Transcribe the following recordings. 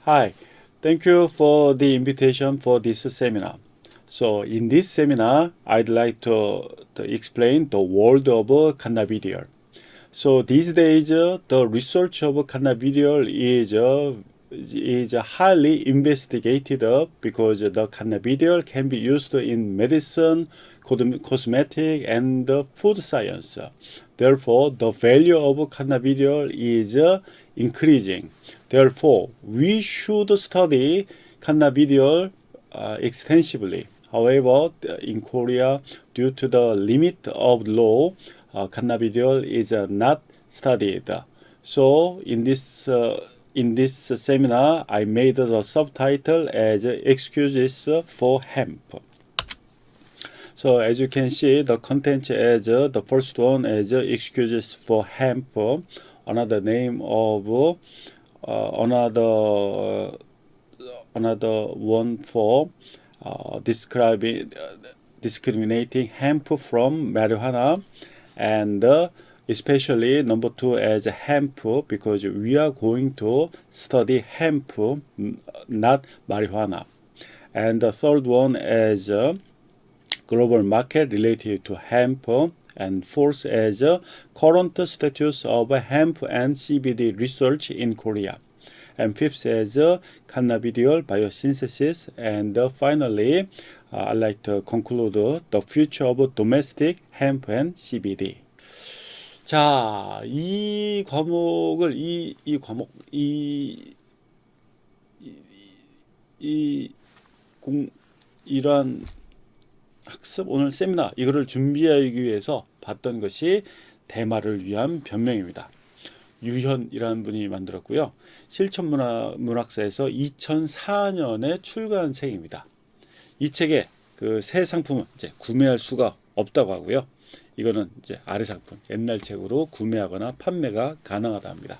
Hi, thank you for the invitation for this seminar. So in this seminar, I'd like to explain the world of cannabidiol. So these days, the research of cannabidiol is highly investigated because the cannabidiol can be used in medicine, cosmetic, and food science. Therefore, the value of cannabidiol is increasing. Therefore, we should study cannabidiol extensively. However, in Korea, due to the limit of law, cannabidiol is not studied. So in this seminar, I made the subtitle as excuses for hemp. So as you can see, the content as the first one as excuses for hemp, another name of another one for discriminating hemp from marijuana, and especially number two as hemp, because we are going to study hemp, not marijuana. And the third one as global market related to hemp, and fourth as current status of hemp and CBD research in Korea, and fifth as cannabidiol biosynthesis, and finally I'd like to conclude the future of domestic hemp and CBD. 자, 이 과목을 이러한 학습 오늘 세미나 이거를 준비하기 위해서 봤던 것이 대마를 위한 변명입니다. 유현이라는 분이 만들었고요. 실천문학사에서 2004년에 출간한 책입니다. 이 책의 그 새 상품은 이제 구매할 수가 없다고 하고요. 이거는 이제 아래 상품, 옛날 책으로 구매하거나 판매가 가능하다 합니다.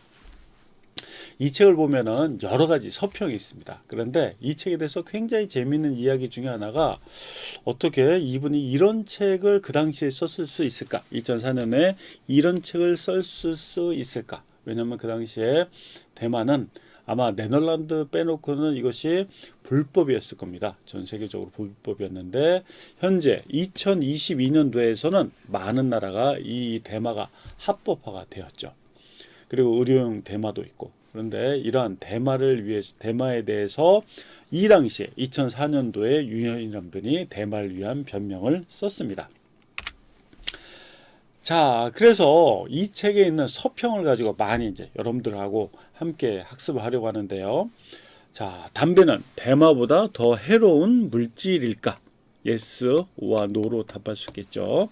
이 책을 보면은 여러 가지 서평이 있습니다. 그런데 이 책에 대해서 굉장히 재미있는 이야기 중에 하나가, 어떻게 이분이 이런 책을 그 당시에 썼을 수 있을까? 2004년에 이런 책을 썼을 수 있을까? 왜냐하면 그 당시에 대만은 아마 네덜란드 빼놓고는 이것이 불법이었을 겁니다. 전 세계적으로 불법이었는데, 현재 2022년도에서는 많은 나라가 이 대마가 합법화가 되었죠. 그리고 의료용 대마도 있고. 그런데 이러한 대마에 대해서 이 당시에 2004년도에 유현이라는 분이 대마를 위한 변명을 썼습니다. 자, 그래서 이 책에 있는 서평을 가지고 많이 이제 여러분들하고 함께 학습을 하려고 하는데요. 자, 담배는 대마보다 더 해로운 물질일까? 예스와 노로 답할 수 있겠죠.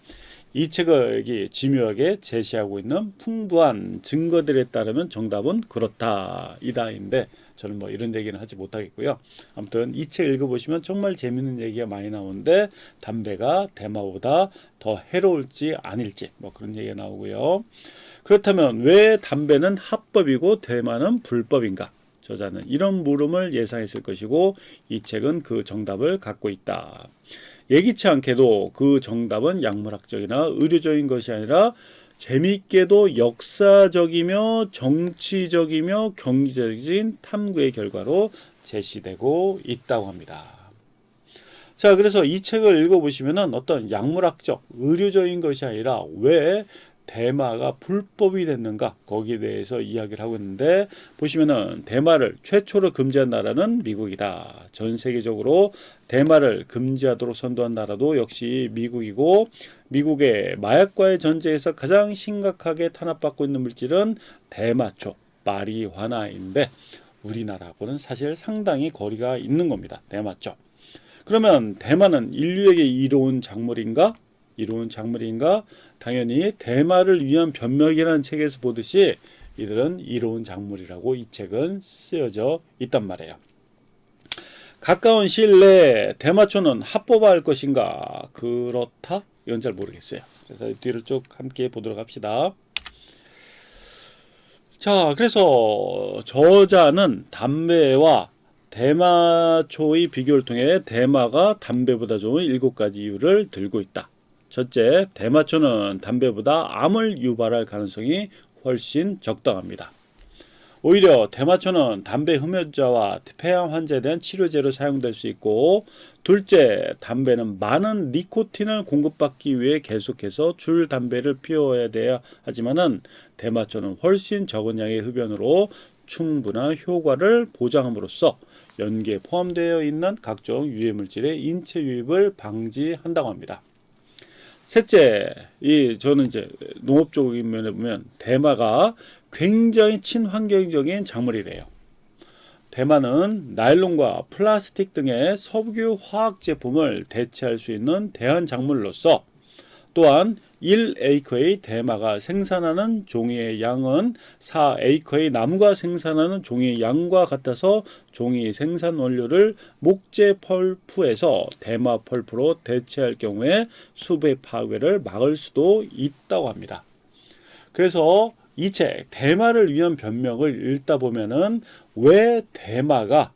이 책을 여기 지묘하게 제시하고 있는 풍부한 증거들에 따르면 정답은 그렇다 이다인데, 저는 뭐 이런 얘기는 하지 못하겠고요. 아무튼 이 책 읽어보시면 정말 재밌는 얘기가 많이 나오는데, 담배가 대마보다 더 해로울지 아닐지 뭐 그런 얘기가 나오고요. 그렇다면 왜 담배는 합법이고 대마는 불법인가? 저자는 이런 물음을 예상했을 것이고, 이 책은 그 정답을 갖고 있다. 예기치 않게도 그 정답은 약물학적이나 의료적인 것이 아니라 재미있게도 역사적이며 정치적이며 경제적인 탐구의 결과로 제시되고 있다고 합니다. 자, 그래서 이 책을 읽어보시면 어떤 약물학적, 의료적인 것이 아니라 왜 대마가 불법이 됐는가, 거기에 대해서 이야기를 하고 있는데, 보시면은 대마를 최초로 금지한 나라는 미국이다. 전 세계적으로 대마를 금지하도록 선도한 나라도 역시 미국이고, 미국의 마약과의 전쟁에서 가장 심각하게 탄압받고 있는 물질은 대마초, 마리화나인데, 우리나라하고는 사실 상당히 거리가 있는 겁니다. 대마초. 그러면 대마는 인류에게 이로운 작물인가? 당연히 대마를 위한 변명이라는 책에서 보듯이 이들은 이로운 작물이라고 이 책은 쓰여져 있단 말이에요. 가까운 시일 내에 대마초는 합법화할 것인가? 그렇다? 이건 잘 모르겠어요. 그래서 뒤를 쭉 함께 보도록 합시다. 자, 그래서 저자는 담배와 대마초의 비교를 통해 대마가 담배보다 좋은 7가지 이유를 들고 있다. 첫째, 대마초는 담배보다 암을 유발할 가능성이 훨씬 적당합니다. 오히려 대마초는 담배 흡연자와 폐암 환자에 대한 치료제로 사용될 수 있고, 둘째, 담배는 많은 니코틴을 공급받기 위해 계속해서 줄 담배를 피워야 돼야 하지만은 대마초는 훨씬 적은 양의 흡연으로 충분한 효과를 보장함으로써 연기에 포함되어 있는 각종 유해물질의 인체 유입을 방지한다고 합니다. 셋째, 저는 이제 농업 쪽인 면에 보면 대마가 굉장히 친환경적인 작물이래요. 대마는 나일론과 플라스틱 등의 석유 화학 제품을 대체할 수 있는 대한 작물로서, 또한 1에이커의 대마가 생산하는 종이의 양은 4에이커의 나무가 생산하는 종이의 양과 같아서 종이 생산 원료를 목재 펄프에서 대마 펄프로 대체할 경우에 수배 파괴를 막을 수도 있다고 합니다. 그래서 이 책 대마를 위한 변명을 읽다 보면은 왜 대마가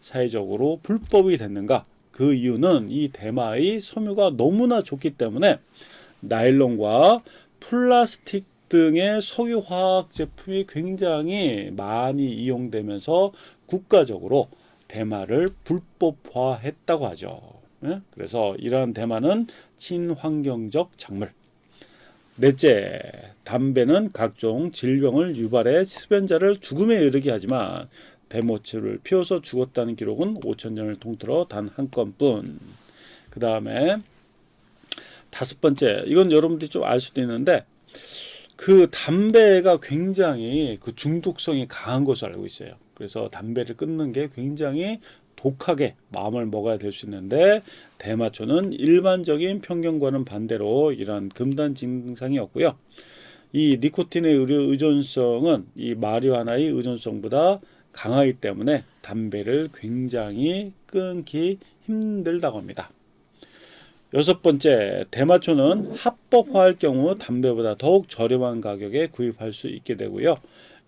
사회적으로 불법이 됐는가? 그 이유는 이 대마의 섬유가 너무나 좋기 때문에 나일론과 플라스틱 등의 석유화학 제품이 굉장히 많이 이용되면서 국가적으로 대마를 불법화했다고 하죠. 그래서 이러한 대마는 친환경적 작물. 넷째, 담배는 각종 질병을 유발해 흡연자를 죽음에 이르게 하지만 대마초를 피워서 죽었다는 기록은 5,000년을 통틀어 단 한 건뿐. 그 다음에 다섯 번째, 이건 여러분들이 좀 알 수도 있는데, 그 담배가 굉장히 그 중독성이 강한 것으로 알고 있어요. 그래서 담배를 끊는 게 굉장히 독하게 마음을 먹어야 될 수 있는데, 대마초는 일반적인 편견과는 반대로 이러한 금단 증상이 없고요. 이 니코틴의 의존성은 이 마리화나의 의존성보다 강하기 때문에 담배를 굉장히 끊기 힘들다고 합니다. 여섯 번째, 대마초는 합법화할 경우 담배보다 더욱 저렴한 가격에 구입할 수 있게 되고요.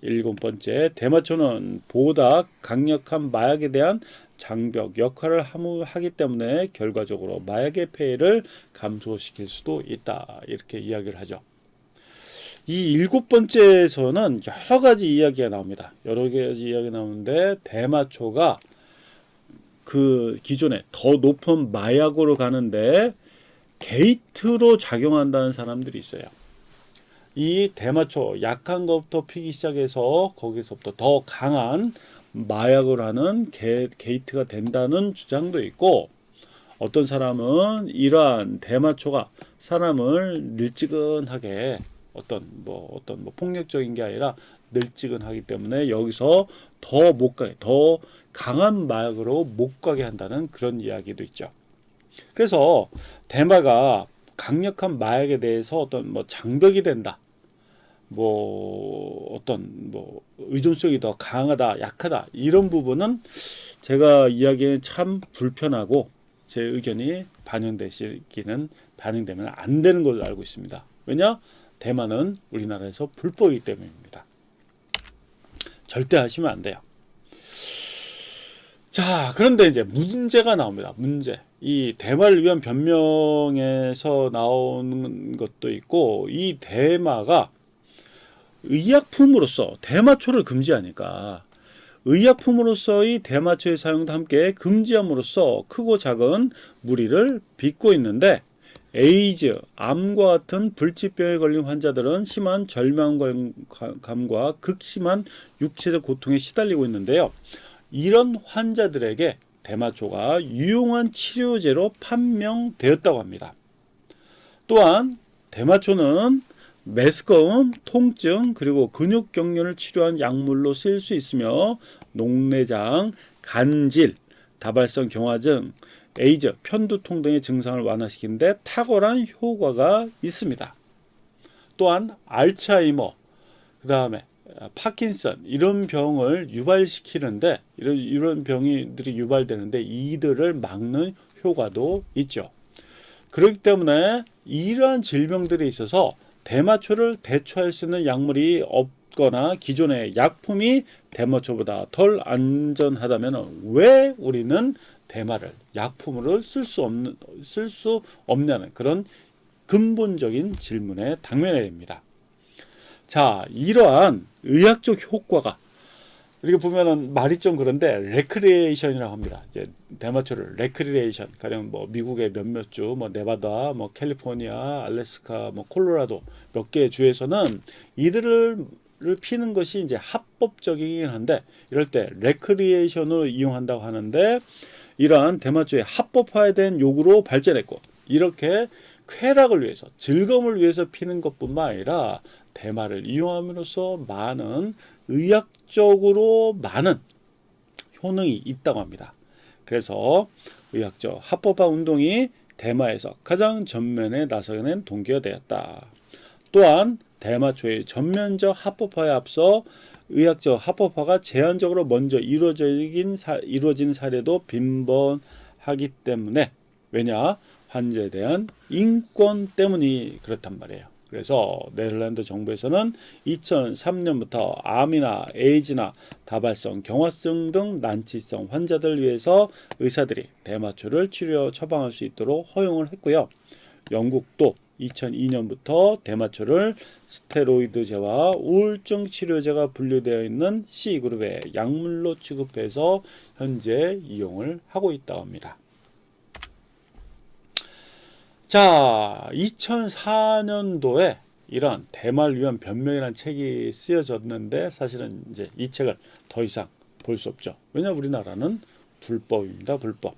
일곱 번째, 대마초는 보다 강력한 마약에 대한 장벽 역할을 하기 때문에 결과적으로 마약의 폐해를 감소시킬 수도 있다. 이렇게 이야기를 하죠. 이 일곱 번째에서는 여러 가지 이야기가 나옵니다. 여러 가지 이야기가 나오는데, 대마초가 그 기존에 더 높은 마약으로 가는데 게이트로 작용한다는 사람들이 있어요. 이 대마초 약한 것부터 피기 시작해서 거기서부터 더 강한 마약을 하는 게이트가 된다는 주장도 있고, 어떤 사람은 이러한 대마초가 사람을 늙지근하게 어떤 폭력적인 게 아니라 늙지근하기 때문에 여기서 더 못 가게, 더 강한 마약으로 못 가게 한다는 그런 이야기도 있죠. 그래서 대마가 강력한 마약에 대해서 어떤 장벽이 된다, 의존성이 더 강하다, 약하다, 이런 부분은 제가 이야기는 참 불편하고 제 의견이 반영되면 안 되는 걸로 알고 있습니다. 왜냐? 대마는 우리나라에서 불법이기 때문입니다. 절대 하시면 안 돼요. 자, 그런데 이제 문제가 나옵니다. 문제. 이 대마를 위한 변명에서 나오는 것도 있고, 이 대마가 의약품으로서 대마초를 금지하니까 의약품으로서의 대마초의 사용도 함께 금지함으로써 크고 작은 무리를 빚고 있는데, 에이즈, 암과 같은 불치병에 걸린 환자들은 심한 절망감과 극심한 육체적 고통에 시달리고 있는데요. 이런 환자들에게 대마초가 유용한 치료제로 판명되었다고 합니다. 또한 대마초는 메스꺼움, 통증, 그리고 근육경련을 치료한 약물로 쓰일 수 있으며 녹내장, 간질, 다발성 경화증, 에이즈, 편두통 등의 증상을 완화시키는데 탁월한 효과가 있습니다. 또한 알츠하이머, 그 다음에 파킨슨, 이런 병을 유발시키는데, 이런 병들이 유발되는데 이들을 막는 효과도 있죠. 그렇기 때문에 이러한 질병들에 있어서 대마초를 대처할 수 있는 약물이 없거나 기존의 약품이 대마초보다 덜 안전하다면 왜 우리는 대마를 약품으로 쓸 수 없냐는 그런 근본적인 질문에 당면해야 됩니다. 자, 이러한 의학적 효과가 이렇게 보면은 말이 좀 그런데 레크리에이션이라고 합니다. 이제 대마초를 레크리에이션, 가령 뭐 미국의 몇몇 주, 뭐 네바다, 뭐 캘리포니아, 알래스카, 뭐 콜로라도 몇 개의 주에서는 이들을 피는 것이 이제 합법적이긴 한데 이럴 때 레크리에이션으로 이용한다고 하는데 이러한 대마초의 합법화된 요구로 발전했고 이렇게 쾌락을 위해서 즐거움을 위해서 피는 것뿐만 아니라 대마를 이용함으로써 많은 의학적으로 많은 효능이 있다고 합니다. 그래서 의학적 합법화 운동이 대마에서 가장 전면에 나서는 동기가 되었다. 또한 대마초의 전면적 합법화에 앞서 의학적 합법화가 제한적으로 먼저 이루어진 사례도 빈번하기 때문에 왜냐? 환자에 대한 인권 때문이 그렇단 말이에요. 그래서 네덜란드 정부에서는 2003년부터 암이나 에이즈나 다발성 경화증 등 난치성 환자들을 위해서 의사들이 대마초를 처방할 수 있도록 허용을 했고요. 영국도 2002년부터 대마초를 스테로이드제와 우울증 치료제가 분류되어 있는 C그룹의 약물로 취급해서 현재 이용을 하고 있다고 합니다. 자, 2004년도에 이런 대마를 위한 변명이라는 책이 쓰여졌는데 사실은 이제 이 책을 더 이상 볼 수 없죠. 왜냐 우리나라는 불법입니다. 불법.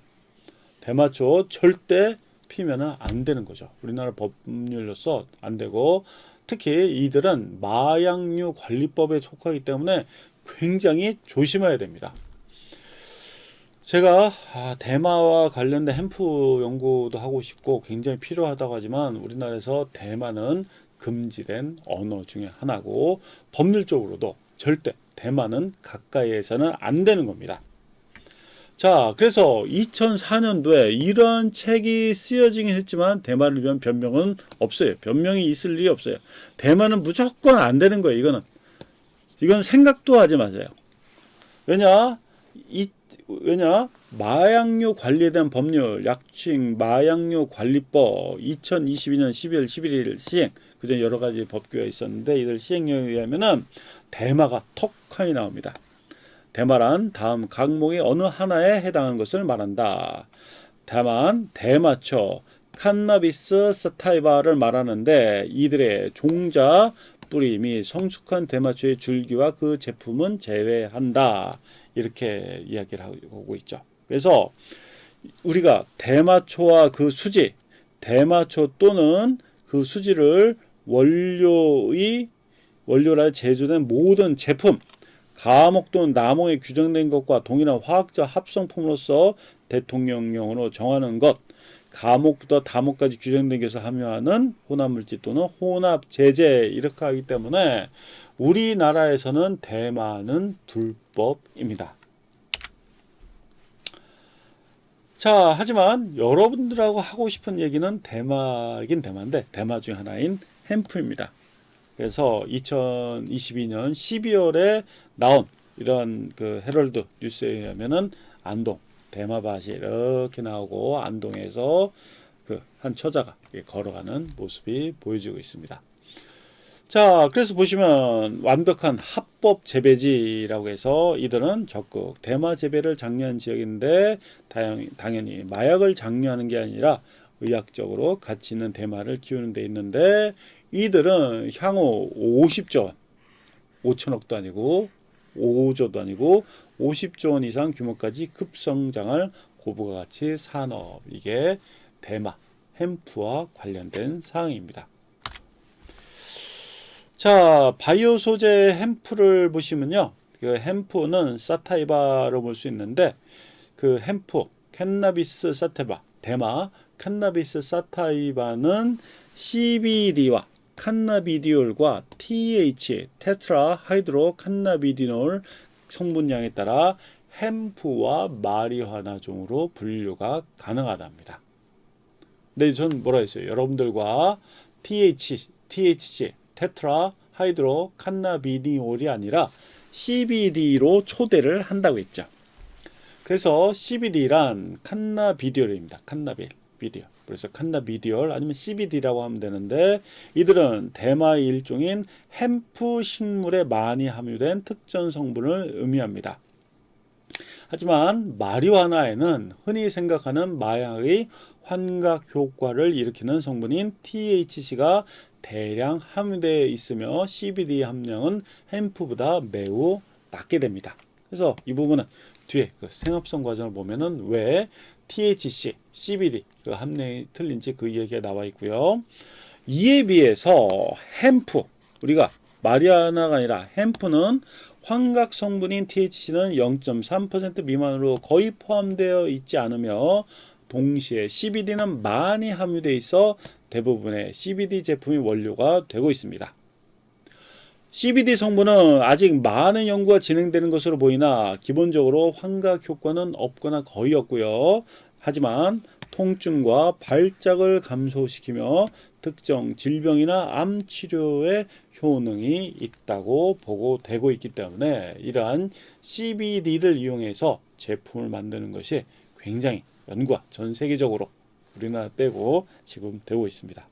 대마초 절대 피면은 안 되는 거죠. 우리나라 법률로서 안 되고 특히 이들은 마약류 관리법에 속하기 때문에 굉장히 조심해야 됩니다. 제가 대마와 관련된 햄프 연구도 하고 싶고 굉장히 필요하다고 하지만 우리나라에서 대마는 금지된 언어 중에 하나고 법률적으로도 절대 대마는 가까이에서는 안 되는 겁니다. 자, 그래서 2004년도에 이런 책이 쓰여지긴 했지만 대마를 위한 변명은 없어요. 변명이 있을 일이 없어요. 대마는 무조건 안 되는 거예요. 이건 생각도 하지 마세요. 왜냐? 마약류 관리에 대한 법률 약칭 마약류 관리법 2022년 12월 11일 시행 그전 여러 가지 법규가 있었는데 이들 시행령에 의하면은 대마가 톡하니 나옵니다. 대마란 다음 각목의 어느 하나에 해당하는 것을 말한다. 다만 대마초, 칸나비스 사타이바를 말하는데 이들의 종자, 뿌리 및 성숙한 대마초의 줄기와 그 제품은 제외한다. 이렇게 이야기를 하고 있죠. 그래서 우리가 대마초와 그 수지, 대마초 또는 그 수지를 원료라 제조된 모든 제품, 가목 또는 남홍에 규정된 것과 동일한 화학적 합성품으로서 대통령령으로 정하는 것, 가목부터 다목까지 규정된 것을 함유하는 혼합물질 또는 혼합제제 이렇게 하기 때문에 우리나라에서는 대마는 불법입니다. 자, 하지만 여러분들하고 하고 싶은 얘기는 대마긴 대마인데 대마 중 하나인 햄프입니다. 그래서 2022년 12월에 나온 이런 그 헤럴드 뉴스에 의하면은 안동 대마밭이 이렇게 나오고 안동에서 그 한 처자가 걸어가는 모습이 보여지고 있습니다. 자, 그래서 보시면 완벽한 합법 재배지라고 해서 이들은 적극 대마 재배를 장려한 지역인데 당연히 마약을 장려하는 게 아니라 의학적으로 가치 있는 대마를 키우는 데 있는데 이들은 향후 50조 원, 5천억도 아니고 5조도 아니고 50조 원 이상 규모까지 급성장할 고부가 가치 산업, 이게 대마, 햄프와 관련된 사항입니다. 자, 바이오 소재 햄프를 보시면요. 그 햄프는 사타이바로 볼 수 있는데 그 햄프, 캔나비스 사타이바, 대마, 캔나비스 사타이바는 CBD와 칸나비디올과 TH, 테트라 하이드로 칸나비디놀 성분량에 따라 햄프와 마리화나종으로 분류가 가능하답니다. 근데 전 뭐라 했어요? 여러분들과 THC, 테트라 하이드로 칸나비디올이 아니라 CBD로 초대를 한다고 했죠. 그래서 CBD란 칸나비디올입니다. 칸나빌. 비디올. 그래서 칸나비디올 아니면 CBD라고 하면 되는데 이들은 대마의 일종인 햄프 식물에 많이 함유된 특정 성분을 의미합니다. 하지만 마리화나에는 흔히 생각하는 마약의 환각 효과를 일으키는 성분인 THC가 대량 함유되어 있으며 CBD 함량은 햄프보다 매우 낮게 됩니다. 그래서 이 부분은 뒤에 그 생합성 과정을 보면은 왜 THC, CBD 그 함량이 틀린지 그 얘기가 나와 있고요. 이에 비해서 햄프, 우리가 마리아나가 아니라 햄프는 환각 성분인 THC는 0.3% 미만으로 거의 포함되어 있지 않으며 동시에 CBD는 많이 함유되어 있어 대부분의 CBD 제품이 원료가 되고 있습니다. CBD 성분은 아직 많은 연구가 진행되는 것으로 보이나 기본적으로 환각 효과는 없거나 거의 없고요. 하지만 통증과 발작을 감소시키며 특정 질병이나 암 치료에 효능이 있다고 보고되고 있기 때문에 이러한 CBD를 이용해서 제품을 만드는 것이 굉장히 연구가 전 세계적으로 우리나라 빼고 지금 되고 있습니다.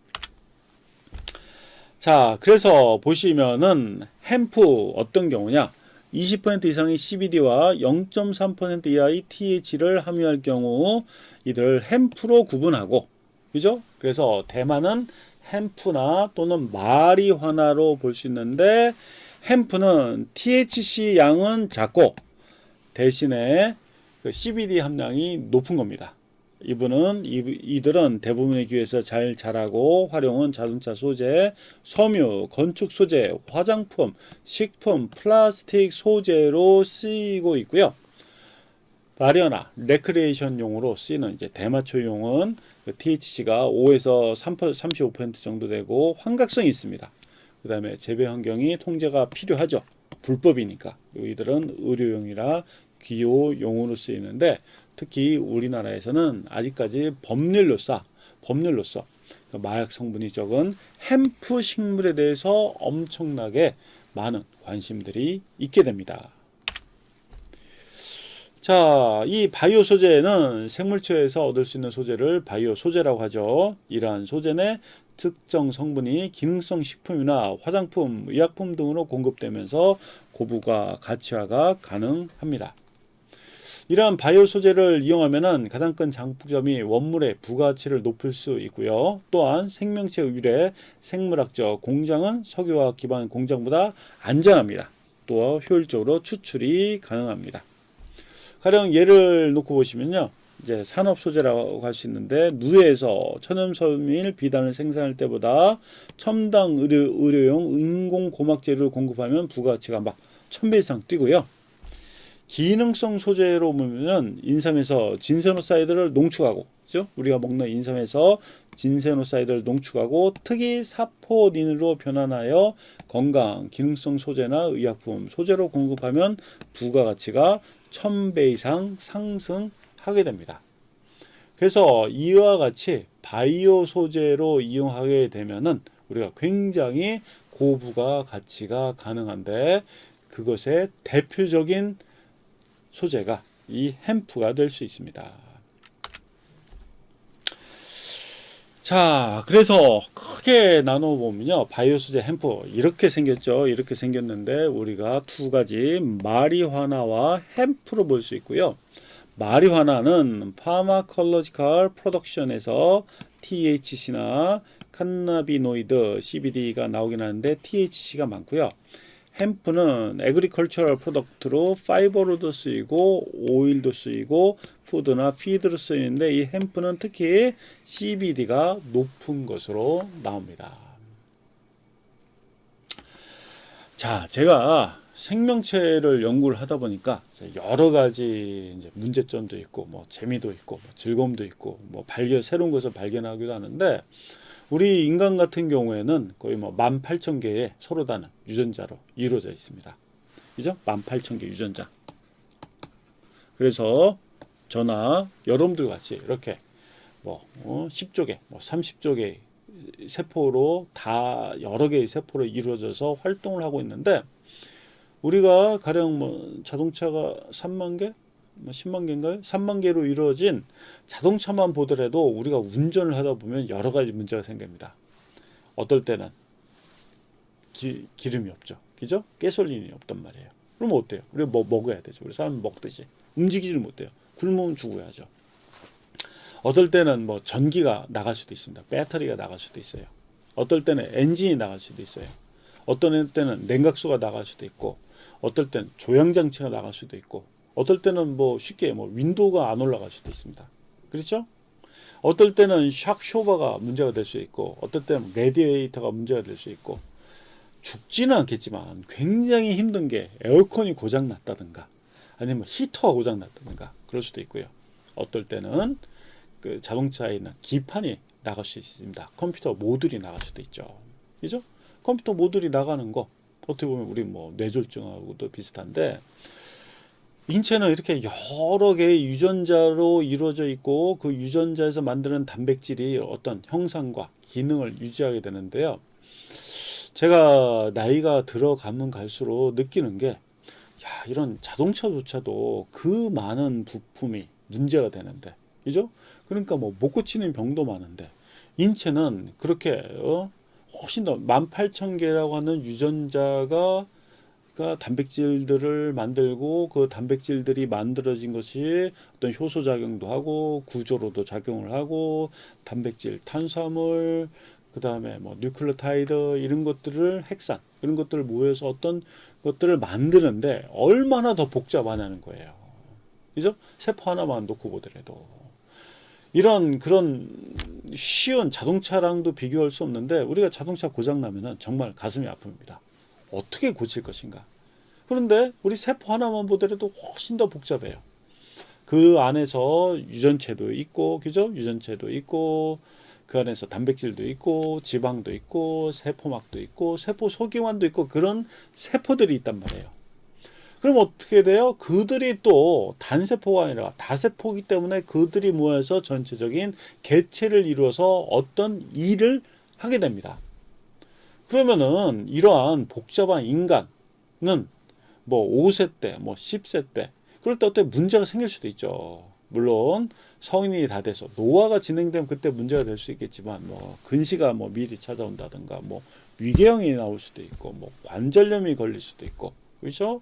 자, 그래서 보시면은 햄프 어떤 경우냐? 20% 이상의 CBD와 0.3% 이하의 THC를 함유할 경우 이들 햄프로 구분하고, 그죠? 그래서 대만은 햄프나 또는 마리화나로 볼 수 있는데 햄프는 THC 양은 작고 대신에 그 CBD 함량이 높은 겁니다. 이들은 대부분의 기회에서 잘 자라고 활용은 자동차 소재, 섬유, 건축 소재, 화장품, 식품, 플라스틱 소재로 쓰이고 있고요. 마리화나 레크레이션용으로 쓰이는 이제 대마초용은 THC가 5에서 35% 정도 되고 환각성이 있습니다. 그 다음에 재배 환경이 통제가 필요하죠. 불법이니까. 이들은 의료용이라 기호용으로 쓰이는데 특히 우리나라에서는 아직까지 법률로서 마약 성분이 적은 햄프 식물에 대해서 엄청나게 많은 관심들이 있게 됩니다. 자, 이 바이오 소재는 생물체에서 얻을 수 있는 소재를 바이오 소재라고 하죠. 이러한 소재 특정 성분이 기능성 식품이나 화장품, 의약품 등으로 공급되면서 고부가 가치화가 가능합니다. 이러한 바이오 소재를 이용하면 가장 큰 장점이 원물의 부가치를 높일 수 있고요. 또한 생명체 유래 생물학적 공장은 석유화학 기반 공장보다 안전합니다. 또 효율적으로 추출이 가능합니다. 가령 예를 놓고 보시면요. 이제 산업 소재라고 할 수 있는데 누에에서 천연섬유 비단을 생산할 때보다 첨단 의료용 인공고막 재료를 공급하면 부가가치가 막 1000배 이상 뛰고요. 기능성 소재로 보면 인삼에서 진세노사이드를 농축하고, 그죠? 우리가 먹는 인삼에서 진세노사이드를 농축하고 특이 사포닌으로 변환하여 건강 기능성 소재나 의약품 소재로 공급하면 부가가치가 1000배 이상 상승하게 됩니다. 그래서 이와 같이 바이오 소재로 이용하게 되면은 우리가 굉장히 고부가 가치가 가능한데 그것의 대표적인 소재가 이 햄프가 될 수 있습니다. 자, 그래서 크게 나눠보면요. 바이오 소재 햄프 이렇게 생겼죠. 이렇게 생겼는데 우리가 두 가지 마리화나와 햄프로 볼 수 있고요. 마리화나는 파마컬러지컬 프로덕션에서 THC나 카나비노이드 CBD가 나오긴 하는데 THC가 많고요. 햄프는 에그리컬처럴 프로덕트로 파이버로도 쓰이고 오일도 쓰이고 푸드나 피드로 쓰이는데 이 햄프는 특히 CBD가 높은 것으로 나옵니다. 자, 제가 생명체를 연구를 하다 보니까 여러 가지 이제 문제점도 있고 뭐 재미도 있고 뭐 즐거움도 있고 뭐 새로운 것을 발견하기도 하는데 우리 인간 같은 경우에는 거의 뭐 18,000개의 서로 다른 유전자로 이루어져 있습니다. 그죠? 18,000개 유전자. 그래서 저나 여러분들 같이 이렇게 뭐 10조개, 뭐 30조개 세포로 다 여러 개의 세포로 이루어져서 활동을 하고 있는데 우리가 가령 뭐 자동차가 3만 개, 10만 개인가요? 3만 개로 이루어진 자동차만 보더라도 우리가 운전을 하다 보면 여러 가지 문제가 생깁니다. 어떨 때는 기름이 없죠. 그죠? 가솔린이 없단 말이에요. 그러면 어때요? 우리가 뭐 먹어야 되죠. 우리 사람은 먹듯이. 움직이지를 못해요. 굶으면 죽어야죠. 어떨 때는 뭐 전기가 나갈 수도 있습니다. 배터리가 나갈 수도 있어요. 어떨 때는 엔진이 나갈 수도 있어요. 어떤 때는 냉각수가 나갈 수도 있고, 어떨 때는 조향장치가 나갈 수도 있고, 어떨 때는 뭐 쉽게 뭐 윈도우가 안 올라갈 수도 있습니다. 그렇죠? 어떨 때는 샥쇼버가 문제가 될 수 있고, 어떨 때는 레디에이터가 문제가 될 수 있고, 죽지는 않겠지만 굉장히 힘든 게 에어컨이 고장 났다든가 아니면 히터가 고장 났다든가 그럴 수도 있고요. 어떨 때는 그 자동차에 있는 기판이 나갈 수 있습니다. 컴퓨터 모듈이 나갈 수도 있죠. 그죠? 컴퓨터 모듈이 나가는 거 어떻게 보면 우리 뭐 뇌졸중하고도 비슷한데, 인체는 이렇게 여러 개의 유전자로 이루어져 있고 그 유전자에서 만드는 단백질이 어떤 형상과 기능을 유지하게 되는데요. 제가 나이가 들어가면 갈수록 느끼는 게, 이런 자동차조차도 그 많은 부품이 문제가 되는데, 그죠? 그러니까 뭐 못 고치는 병도 많은데, 인체는 그렇게 훨씬 더 18,000개라고 하는 유전자가 단백질들을 만들고, 그 단백질들이 만들어진 것이 어떤 효소 작용도 하고 구조로도 작용을 하고, 단백질, 탄수화물, 그 다음에 뭐 뉴클레오타이드 이런 것들을, 핵산 이런 것들을 모여서 어떤 것들을 만드는데 얼마나 더 복잡하냐는 거예요. 그죠? 세포 하나만 놓고 보더라도 이런 그런 쉬운 자동차랑도 비교할 수 없는데, 우리가 자동차 고장 나면은 정말 가슴이 아픕니다. 어떻게 고칠 것인가? 그런데 우리 세포 하나만 보더라도 훨씬 더 복잡해요. 그 안에서 유전체도 있고, 그죠? 유전체도 있고, 그 안에서 단백질도 있고, 지방도 있고, 세포막도 있고, 세포 소기관도 있고, 그런 세포들이 있단 말이에요. 그럼 어떻게 돼요? 그들이 또 단세포가 아니라 다세포이기 때문에 그들이 모여서 전체적인 개체를 이루어서 어떤 일을 하게 됩니다. 그러면은 이러한 복잡한 인간은 뭐 5세 때, 뭐 10세 때, 그럴 때 어떤 문제가 생길 수도 있죠. 물론 성인이 다 돼서 노화가 진행되면 그때 문제가 될 수 있겠지만, 뭐 근시가 뭐 미리 찾아온다든가, 뭐 위궤양이 나올 수도 있고, 뭐 관절염이 걸릴 수도 있고, 그렇죠?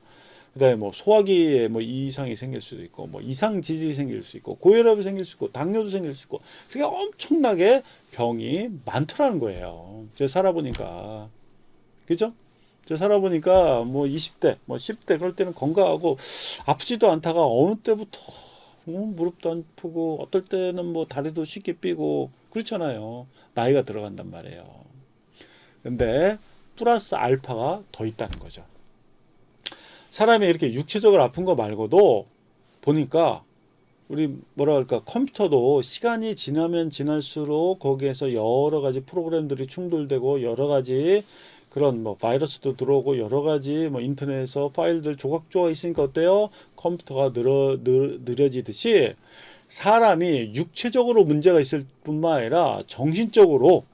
그다음에 뭐 소화기에 뭐 이상이 생길 수도 있고, 뭐 이상 지질이 생길 수 있고, 고혈압이 생길 수 있고, 당뇨도 생길 수 있고, 그게 엄청나게 병이 많더라는 거예요. 제가 살아보니까, 그죠? 제가 살아보니까 뭐 20대, 뭐 10대 그럴 때는 건강하고 아프지도 않다가 어느 때부터 무릎도 안 아프고, 어떨 때는 뭐 다리도 쉽게 삐고 그렇잖아요. 나이가 들어간단 말이에요. 근데 플러스 알파가 더 있다는 거죠. 사람이 이렇게 육체적으로 아픈 거 말고도 보니까, 우리 뭐라 할까, 컴퓨터도 시간이 지나면 지날수록 거기에서 여러 가지 프로그램들이 충돌되고, 여러 가지 그런 뭐 바이러스도 들어오고, 여러 가지 뭐 인터넷에서 파일들 조각조각 있으니까 어때요? 컴퓨터가 느려지듯이 사람이 육체적으로 문제가 있을 뿐만 아니라 정신적으로,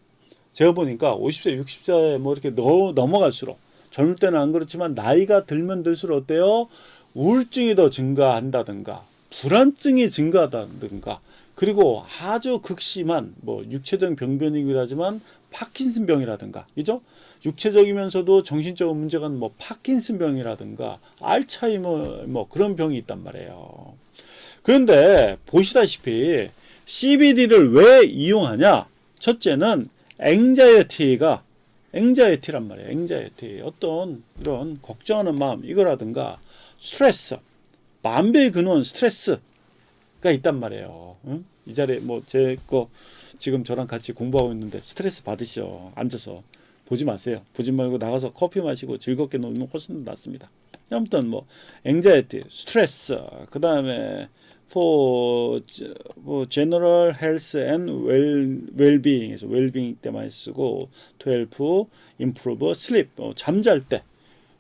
제가 보니까 50세, 60세 뭐 이렇게 넘어갈수록, 젊을 때는 안 그렇지만 나이가 들면 들수록 어때요? 우울증이 더 증가한다든가, 불안증이 증가한다든가, 그리고 아주 극심한 뭐 육체적인 병변이긴 하지만 파킨슨병이라든가, 그죠? 육체적이면서도 정신적 문제가 뭐 파킨슨병이라든가 알츠하이머 뭐 그런 병이 있단 말이에요. 그런데 보시다시피 CBD를 왜 이용하냐? 첫째는 앵자이티란 말이에요. 앵자이티, 어떤 이런 걱정하는 마음, 이거라든가 스트레스, 만병의 근원 스트레스가 있단 말이에요. 응? 이 자리에 뭐 제 거 지금 저랑 같이 공부하고 있는데 스트레스 받으시죠. 앉아서 보지 마세요. 보지 말고 나가서 커피 마시고 즐겁게 놀면 훨씬 더 낫습니다. 아무튼 뭐 앵자이티, 스트레스, 그 다음에 for general health and well-being에서 well-being 때 많이 쓰고, to help improve sleep, 잠잘 때,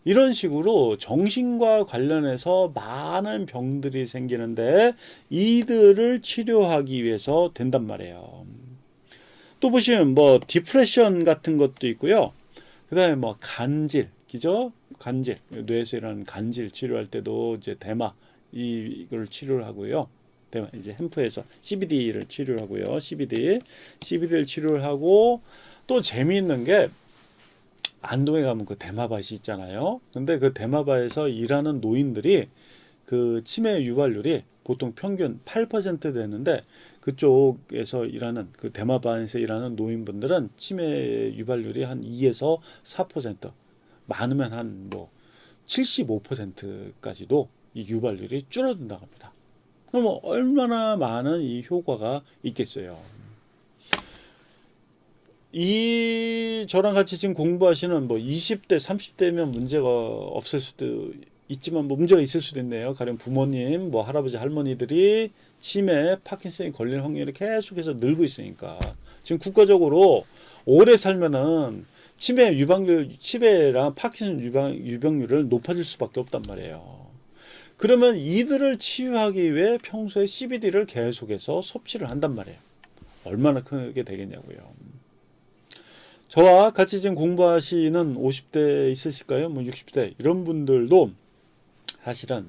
이런 식으로 정신과 관련해서 많은 병들이 생기는데 이들을 치료하기 위해서 된단 말이에요. 또 보시면 뭐 디프레션 같은 것도 있고요. 그 다음에 뭐 간질, 그죠? 간질, 뇌에서 일어나는 간질 치료할 때도 이제 대마 이걸 치료를 하고요. 이제 햄프에서 CBD를 치료를 하고요. CBD를 치료를 하고 또 재미있는 게 안동에 가면 그 대마밭이 있잖아요. 근데 그 대마밭에서 일하는 노인들이 그 치매 유발률이 보통 평균 8% 되는데 그쪽에서 일하는 그 대마반에서 일하는 노인분들은 치매 유발률이 한 2에서 4% 많으면 한 뭐 75%까지도 이 유발률이 줄어든다고 합니다. 그럼 뭐 얼마나 많은 이 효과가 있겠어요. 이 저랑 같이 지금 공부하시는 뭐 20대, 30대면 문제가 없을 수도 있지만 뭐 문제가 있을 수도 있네요. 가령 부모님, 뭐 할아버지, 할머니들이 치매, 파킨슨이 걸릴 확률이 계속해서 늘고 있으니까 지금 국가적으로 오래 살면은 치매랑 파킨슨 유병률을 높아질 수밖에 없단 말이에요. 그러면 이들을 치유하기 위해 평소에 CBD를 계속해서 섭취를 한단 말이에요. 얼마나 크게 되겠냐고요. 저와 같이 지금 공부하시는 50대 있으실까요? 뭐 60대 이런 분들도 사실은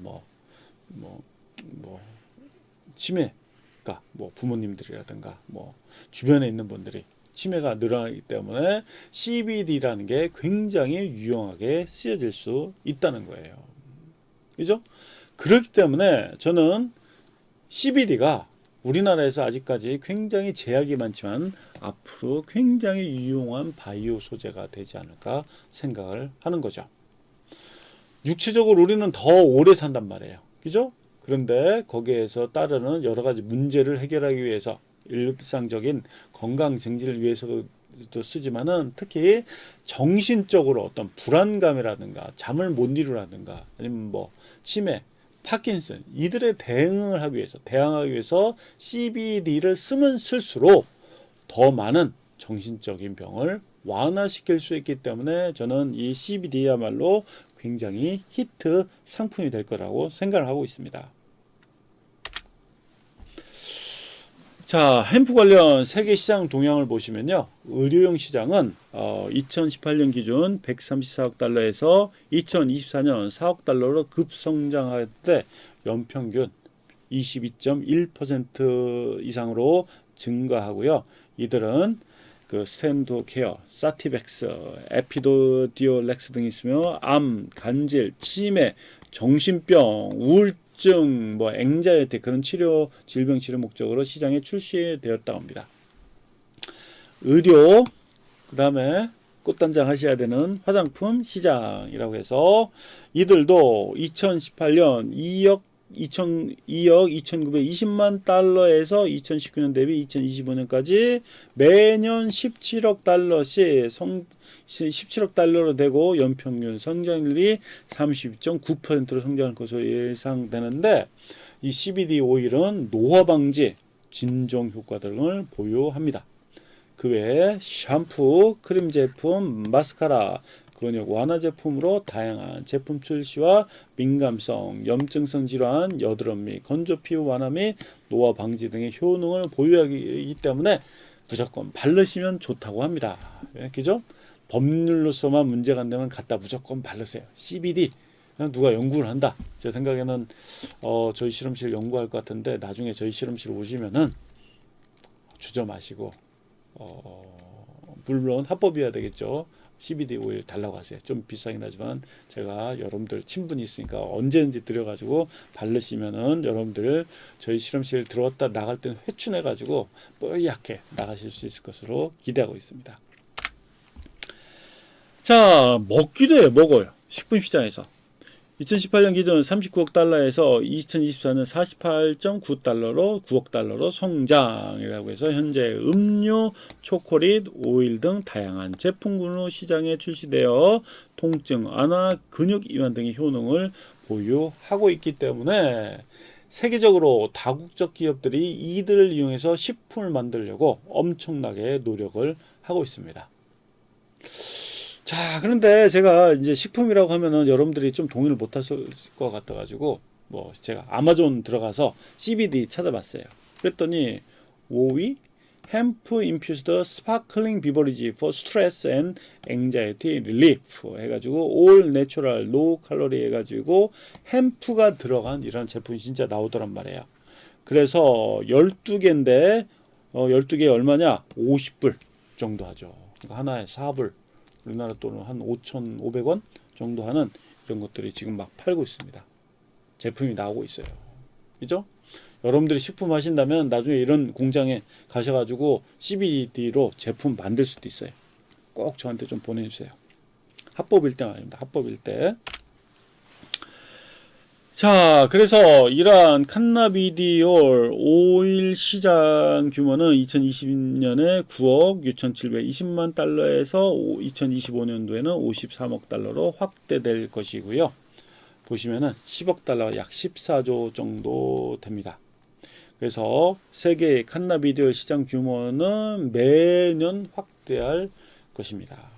치매가 뭐 부모님들이라든가 뭐 주변에 있는 분들이 치매가 늘어나기 때문에 CBD라는 게 굉장히 유용하게 쓰여질 수 있다는 거예요. 그죠? 그렇기 때문에 저는 CBD가 우리나라에서 아직까지 굉장히 제약이 많지만 앞으로 굉장히 유용한 바이오 소재가 되지 않을까 생각을 하는 거죠. 육체적으로 우리는 더 오래 산단 말이에요. 그죠? 그런데 거기에서 따르는 여러 가지 문제를 해결하기 위해서 일상적인 건강 증진을 위해서도 쓰지만은 특히 정신적으로 어떤 불안감이라든가 잠을 못 이루라든가 아니면 뭐 치매, 파킨슨 이들에 대항하기 위해서 CBD를 쓰면 쓸수록 더 많은 정신적인 병을 완화시킬 수 있기 때문에 저는 이 CBD야말로 굉장히 히트 상품이 될 거라고 생각을 하고 있습니다. 자, 햄프 관련 세계 시장 동향을 보시면요. 의료용 시장은 2018년 기준 134억 달러에서 2024년 4억 달러로 급성장할 때 연평균 22.1% 이상으로 증가하고요. 이들은 그 스탠드 케어, 사티백스, 에피도디올렉스 등이 있으며 암, 간질, 치매, 정신병, 우울증, 뭐 앵자이티 그런 질병 치료 목적으로 시장에 출시되었다고 합니다. 의료, 그 다음에 꽃단장 하셔야 되는 화장품 시장이라고 해서 이들도 2018년 2억 2,920만 달러에서 2019년 대비 2025년까지 매년 17억 달러씩 17억 달러로 되고 연평균 성장률이 32.9%로 성장할 것으로 예상되는데 이 CBD 오일은 노화 방지, 진정 효과 등을 보유합니다. 그 외에 샴푸, 크림 제품, 마스카라, 근육 완화 제품으로 다양한 제품 출시와 민감성, 염증성 질환, 여드름 및 건조 피부 완화 및 노화 방지 등의 효능을 보유하기 때문에 무조건 바르시면 좋다고 합니다. 그죠? 법률로서만 문제가 안 되면 갖다 무조건 바르세요. CBD 누가 연구를 한다. 제 생각에는 저희 실험실 연구할 것 같은데 나중에 저희 실험실 오시면은 주저 마시고 물론 합법이어야 되겠죠. CBD 오일 달라고 하세요. 좀 비싸긴 하지만 제가 여러분들 친분이 있으니까 언제든지 들여가지고 바르시면은 여러분들 저희 실험실 들어왔다 나갈 때는 회춘해가지고 뽀얗게 나가실 수 있을 것으로 기대하고 있습니다. 자, 먹기도 해요. 먹어요. 식품시장에서. 2018년 기준 39억 달러에서 2024년 48.9달러로 9억 달러로 성장이라고 해서 현재 음료, 초콜릿, 오일 등 다양한 제품군으로 시장에 출시되어 통증 완화, 근육 이완 등의 효능을 보유하고 있기 때문에 세계적으로 다국적 기업들이 이들을 이용해서 식품을 만들려고 엄청나게 노력을 하고 있습니다. 자, 그런데 제가 이제 식품이라고 하면은 여러분들이 좀 동의를 못 하실 것 같아가지고, 뭐, 제가 아마존 들어가서 CBD 찾아봤어요. 그랬더니, 오이, hemp infused sparkling beverage for stress and anxiety relief 해가지고 all natural, low calorie 해가지고 햄프가 들어간 이런 제품이 진짜 나오더란 말이에요. 그래서 12개인데 12개 얼마냐? 50불 정도 하죠. 그러니까 하나에 4불, 우리나라 돈은 한 5,500원 정도 하는 이런 것들이 지금 막 팔고 있습니다. 제품이 나오고 있어요. 그죠? 여러분들이 식품 하신다면 나중에 이런 공장에 가셔가지고 CBD로 제품 만들 수도 있어요. 꼭 저한테 좀 보내주세요. 합법일 때 말입니다. 합법일 때. 자, 그래서 이러한 칸나비디올 오일 시장 규모는 2020년에 9억 6,720만 달러에서 2025년도에는 53억 달러로 확대될 것이고요. 보시면은 10억 달러 약 14조 정도 됩니다. 그래서 세계의 칸나비디올 시장 규모는 매년 확대할 것입니다.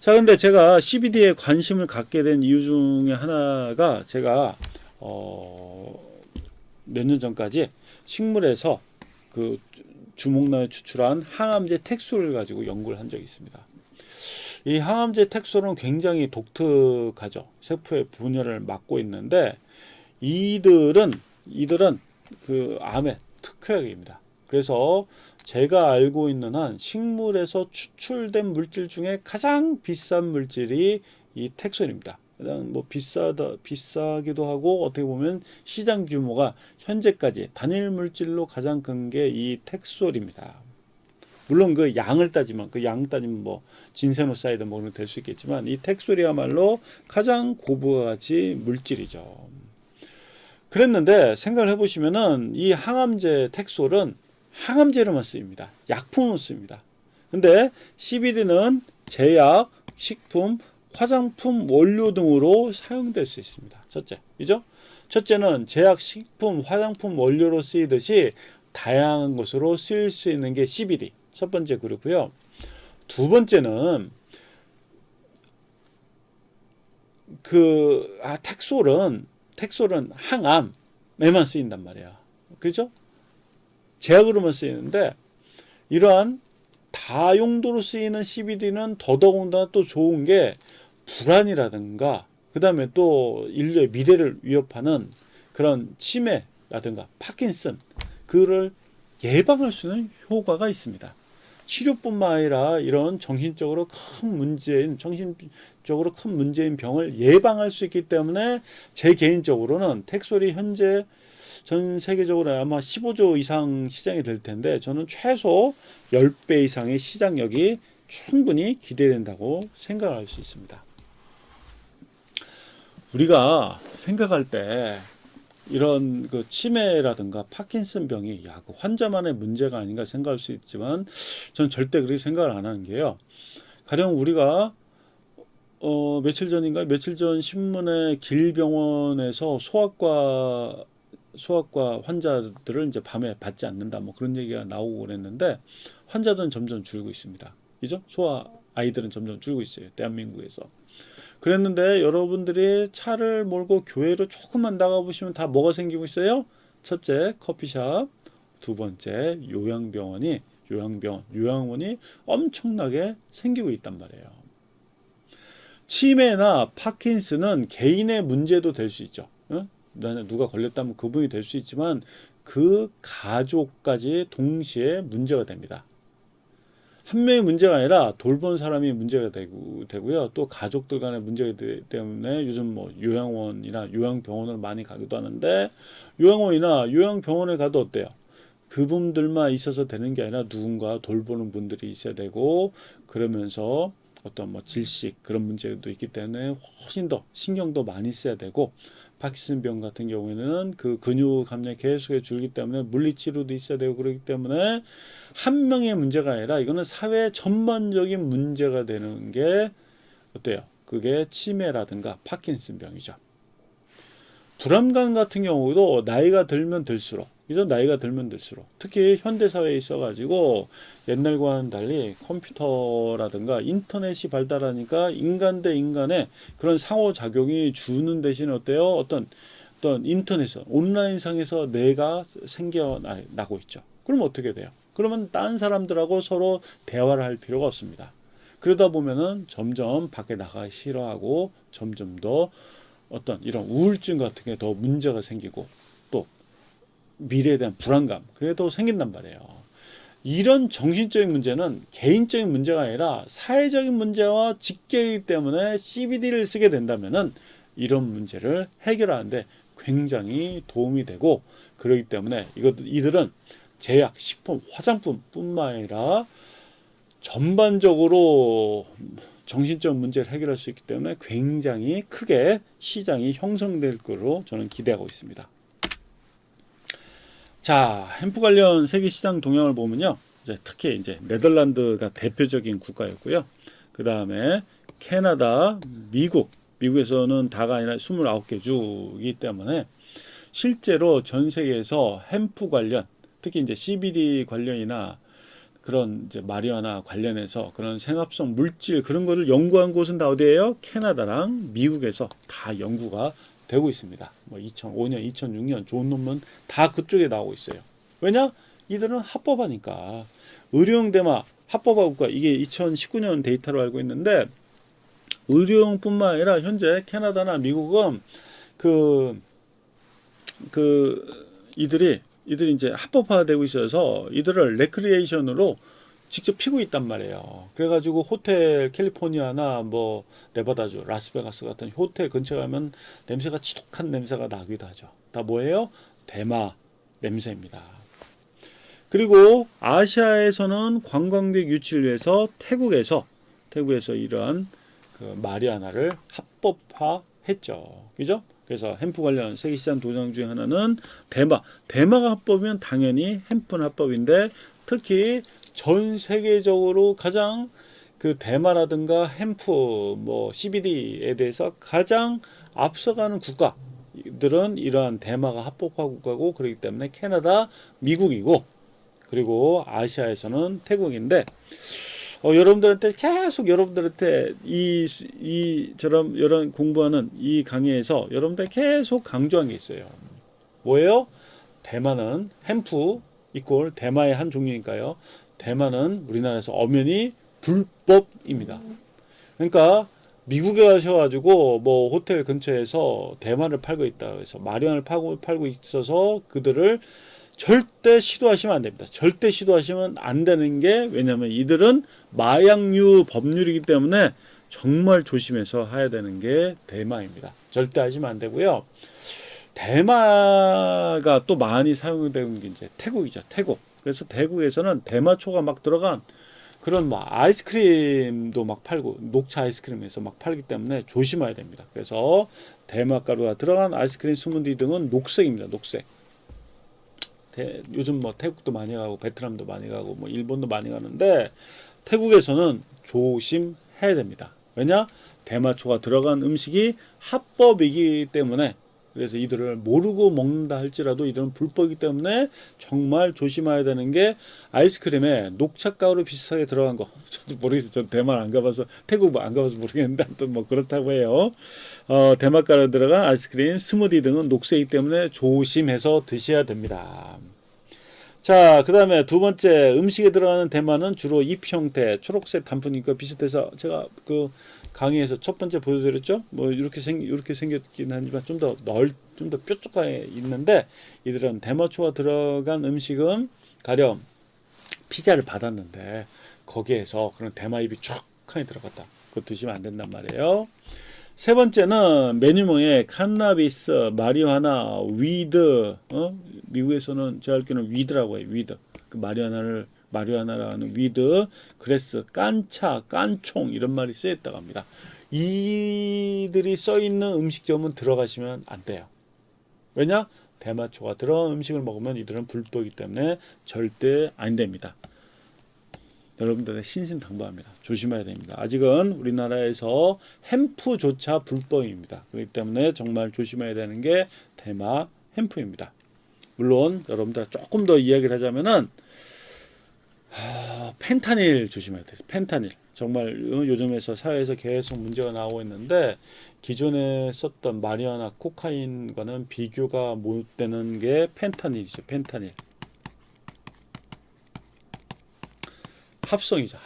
자, 근데 제가 CBD에 관심을 갖게 된 이유 중에 하나가 제가 몇 년 전까지 식물에서 그 주목란에 추출한 항암제 텍솔을 가지고 연구를 한 적이 있습니다. 이 항암제 텍솔은 굉장히 독특하죠. 세포의 분열을 막고 있는데 이들은 그 암의 특효약입니다. 그래서 제가 알고 있는 한 식물에서 추출된 물질 중에 가장 비싼 물질이 이 텍솔입니다. 그냥 뭐 비싸기도 하고 어떻게 보면 시장 규모가 현재까지 단일 물질로 가장 큰 게 이 텍솔입니다. 물론 그 양을 따지면 뭐 진세노사이드 뭐 될 수 있겠지만 이 텍솔이야말로 가장 고부가치 물질이죠. 그랬는데 생각을 해보시면은 이 항암제 텍솔은 항암제로만 쓰입니다. 약품으로 씁니다. 근데 CBD는 제약, 식품, 화장품 원료 등으로 사용될 수 있습니다. 첫째이죠. 첫째는 제약, 식품, 화장품 원료로 쓰이듯이 다양한 것으로 쓰일 수 있는 게 CBD. 첫 번째 그렇고요. 두 번째는 텍솔은 항암에만 쓰인단 말이야. 그죠? 제약으로만 쓰이는데 이러한 다용도로 쓰이는 CBD는 더더군다나 또 좋은 게 불안이라든가 그 다음에 또 인류의 미래를 위협하는 그런 치매라든가 파킨슨 그를 예방할 수 있는 효과가 있습니다. 치료뿐만 아니라 이런 정신적으로 큰 문제인 병을 예방할 수 있기 때문에 제 개인적으로는 텍솔이 현재 전 세계적으로 아마 15조 이상 시장이 될 텐데 저는 최소 10배 이상의 시장력이 충분히 기대된다고 생각할 수 있습니다. 우리가 생각할 때 이런 그 치매라든가 파킨슨 병이 그 환자만의 문제가 아닌가 생각할 수 있지만 저는 절대 그렇게 생각을 안 하는 게요. 가령 우리가 며칠 전 신문에 길병원에서 소아과 환자들을 이제 밤에 받지 않는다 뭐 그런 얘기가 나오고 그랬는데 환자들은 점점 줄고 있습니다. 그죠? 소아 아이들은 점점 줄고 있어요. 대한민국에서. 그랬는데 여러분들이 차를 몰고 교회로 조금만 나가보시면 다 뭐가 생기고 있어요? 첫째 커피숍, 두 번째 요양원이 엄청나게 생기고 있단 말이에요. 치매나 파킨슨은 개인의 문제도 될 수 있죠. 누가 걸렸다면 그분이 될 수 있지만 그 가족까지 동시에 문제가 됩니다. 한 명의 문제가 아니라 돌본 사람이 문제가 되고요. 또 가족들 간의 문제가 되기 때문에 요즘 뭐 요양원이나 요양병원을 많이 가기도 하는데 요양원이나 요양병원에 가도 어때요? 그분들만 있어서 되는 게 아니라 누군가 돌보는 분들이 있어야 되고 그러면서 어떤 뭐 질식 그런 문제도 있기 때문에 훨씬 더 신경도 많이 써야 되고 파킨슨병 같은 경우에는 그 근육 감량이 계속해 줄기 때문에 물리치료도 있어야 되고 그렇기 때문에 한 명의 문제가 아니라 이거는 사회 전반적인 문제가 되는 게 어때요? 그게 치매라든가 파킨슨병이죠. 불안감 같은 경우도 나이가 들면 들수록 특히 현대사회에 있어가지고 옛날과는 달리 컴퓨터라든가 인터넷이 발달하니까 인간 대 인간의 그런 상호작용이 주는 대신에 어때요? 어떤 인터넷, 온라인상에서 내가 생겨나고 있죠. 그럼 어떻게 돼요? 그러면 다른 사람들하고 서로 대화를 할 필요가 없습니다. 그러다 보면은 점점 밖에 나가기 싫어하고 점점 더 어떤 이런 우울증 같은 게 더 문제가 생기고 또 미래에 대한 불안감 그게 더 생긴단 말이에요. 이런 정신적인 문제는 개인적인 문제가 아니라 사회적인 문제와 직결이기 때문에 CBD를 쓰게 된다면은 이런 문제를 해결하는데 굉장히 도움이 되고 그렇기 때문에 이들은 제약, 식품, 화장품뿐만 아니라 전반적으로 정신적 문제를 해결할 수 있기 때문에 굉장히 크게 시장이 형성될 것으로 저는 기대하고 있습니다. 자, 햄프 관련 세계 시장 동향을 보면요. 특히 이제 네덜란드가 대표적인 국가였고요. 그 다음에 캐나다, 미국에서는 다가 아니라 29개 주이기 때문에 실제로 전 세계에서 햄프 관련, 특히 이제 CBD 관련이나 그런 이제 마리화나 관련해서 그런 생합성 물질 그런 거를 연구한 곳은 다 어디예요? 캐나다랑 미국에서 다 연구가 되고 있습니다. 뭐 2005년, 2006년 좋은 논문 다 그쪽에 나오고 있어요. 왜냐? 이들은 합법하니까. 의료용 대마 합법화국가 이게 2019년 데이터로 알고 있는데 의료용뿐만 아니라 현재 캐나다나 미국은 그 이들이 이제 합법화되고 있어서 이들을 레크리에이션으로 직접 피고 있단 말이에요. 그래가지고 호텔 캘리포니아나 뭐 네바다주, 라스베가스 같은 호텔 근처에 가면 냄새가 지독한 냄새가 나기도 하죠. 다 뭐예요? 대마 냄새입니다. 그리고 아시아에서는 관광객 유치를 위해서 태국에서 이러한 그 마리아나를 합법화했죠. 그죠? 그래서 햄프 관련 세계시장 도장 중에 하나는 대마가 합법이면 당연히 햄프는 합법인데 특히 전 세계적으로 가장 그 대마라든가 햄프 뭐 CBD에 대해서 가장 앞서가는 국가들은 이러한 대마가 합법화 국가고 그렇기 때문에 캐나다, 미국이고 그리고 아시아에서는 태국인데 여러분들한테 계속 여러분들한테 이처럼 이런 공부하는 이 강의에서 여러분들 계속 강조한 게 있어요. 뭐예요? 대마는 햄프 이꼴 대마의 한 종류니까요. 대마는 우리나라에서 엄연히 불법입니다. 그러니까 미국에 가셔가지고 뭐 호텔 근처에서 대마를 팔고 있다 그래서 마리화나를 팔고 있어서 그들을 절대 시도하시면 안 됩니다. 절대 시도하시면 안 되는 게 왜냐하면 이들은 마약류 법률이기 때문에 정말 조심해서 해야 되는 게 대마입니다. 절대 하시면 안 되고요. 대마가 또 많이 사용되는 게 이제 태국이죠. 태국. 그래서 태국에서는 대마초가 막 들어간 그런 뭐 아이스크림도 막 팔고 녹차 아이스크림에서 막 팔기 때문에 조심해야 됩니다. 그래서 대마가루가 들어간 아이스크림 스무디 등은 녹색입니다. 녹색. 요즘 뭐 태국도 많이 가고 베트남도 많이 가고 뭐 일본도 많이 가는데 태국에서는 조심해야 됩니다. 왜냐? 대마초가 들어간 음식이 합법이기 때문에 그래서 이들을 모르고 먹는다 할지라도 이들은 불법이기 때문에 정말 조심해야 되는 게 아이스크림에 녹차가루 비슷하게 들어간 거 저도 모르겠어요. 전 대만 안 가봐서 태국 안 가봐서 모르겠는데 아무튼 뭐 그렇다고 해요. 대마가루 들어간 아이스크림, 스무디 등은 녹색이기 때문에 조심해서 드셔야 됩니다. 자, 그 다음에 두 번째 음식에 들어가는 대마는 주로 잎 형태, 초록색 단풍잎과 비슷해서 제가 그 강의에서 첫 번째 보여드렸죠. 뭐 이렇게 생겼긴 하지만 좀 더 뾰족하게 있는데 이들은 대마초가 들어간 음식은 가령 피자를 받았는데 거기에서 그런 대마잎이 촉하게 들어갔다. 그거 드시면 안 된단 말이에요. 세 번째는 메뉴명에 칸나비스, 마리화나, 위드, 미국에서는 제가 알기로는 위드라고 해요. 위드. 그 마리화나라는 위드, 그레스, 깐차, 깐총 이런 말이 쓰였다고 합니다. 이들이 써 있는 음식점은 들어가시면 안 돼요. 왜냐? 대마초가 들어간 음식을 먹으면 이들은 불법이기 때문에 절대 안 됩니다. 여러분들의 신신당부합니다. 조심해야 됩니다. 아직은 우리나라에서 햄프조차 불법입니다. 그렇기 때문에 정말 조심해야 되는 게 대마 햄프입니다. 물론 여러분들 조금 더 이야기를 하자면은 펜타닐 조심해야 돼요. 펜타닐 정말 요즘에서 사회에서 계속 문제가 나오고 있는데 기존에 썼던 마리화나 코카인과는 비교가 못 되는 게 펜타닐이죠. 펜타닐. 합성이죠.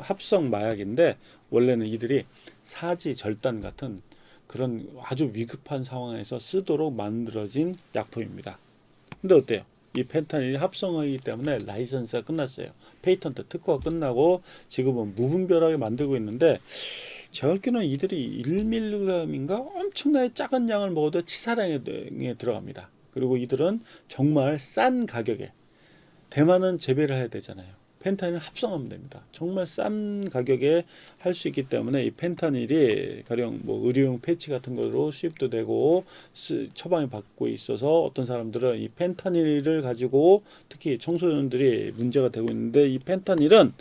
합성 마약인데 원래는 이들이 사지 절단 같은 그런 아주 위급한 상황에서 쓰도록 만들어진 약품입니다. 근데 어때요? 이 펜타닐이 합성이기 때문에 라이선스가 끝났어요. 페이턴트 특허가 끝나고 지금은 무분별하게 만들고 있는데 제가 알기로는 이들이 1mg인가 엄청나게 작은 양을 먹어도 치사량에 들어갑니다. 그리고 이들은 정말 싼 가격에 대만은 재배를 해야 되잖아요. 펜타닐 합성하면 됩니다. 정말 싼 가격에 할 수 있기 때문에 이 펜타닐이 가령 뭐 의료용 패치 같은 거로 수입도 되고 처방을 받고 있어서 어떤 사람들은 이 펜타닐을 가지고 특히 청소년들이 문제가 되고 있는데 이 펜타닐은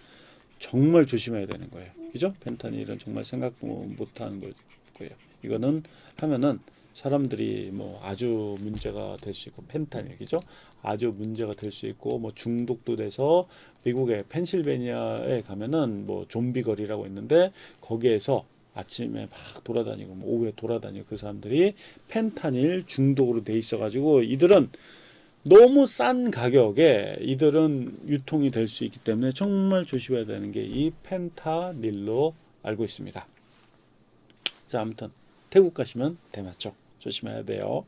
정말 조심해야 되는 거예요. 그죠? 펜타닐은 정말 생각도 못하는 거예요. 이거는 하면은 사람들이 뭐 아주 문제가 될 수 있고 펜타닐 그죠? 아주 문제가 될 수 있고 뭐 중독도 돼서 미국의 펜실베니아에 가면은 뭐 좀비 거리라고 있는데 거기에서 아침에 막 돌아다니고 뭐 오후에 돌아다니고 그 사람들이 펜타닐 중독으로 돼 있어 가지고 이들은 너무 싼 가격에 이들은 유통이 될 수 있기 때문에 정말 조심해야 되는 게 이 펜타닐로 알고 있습니다. 자, 아무튼 태국 가시면 대마초 조심해야 돼요.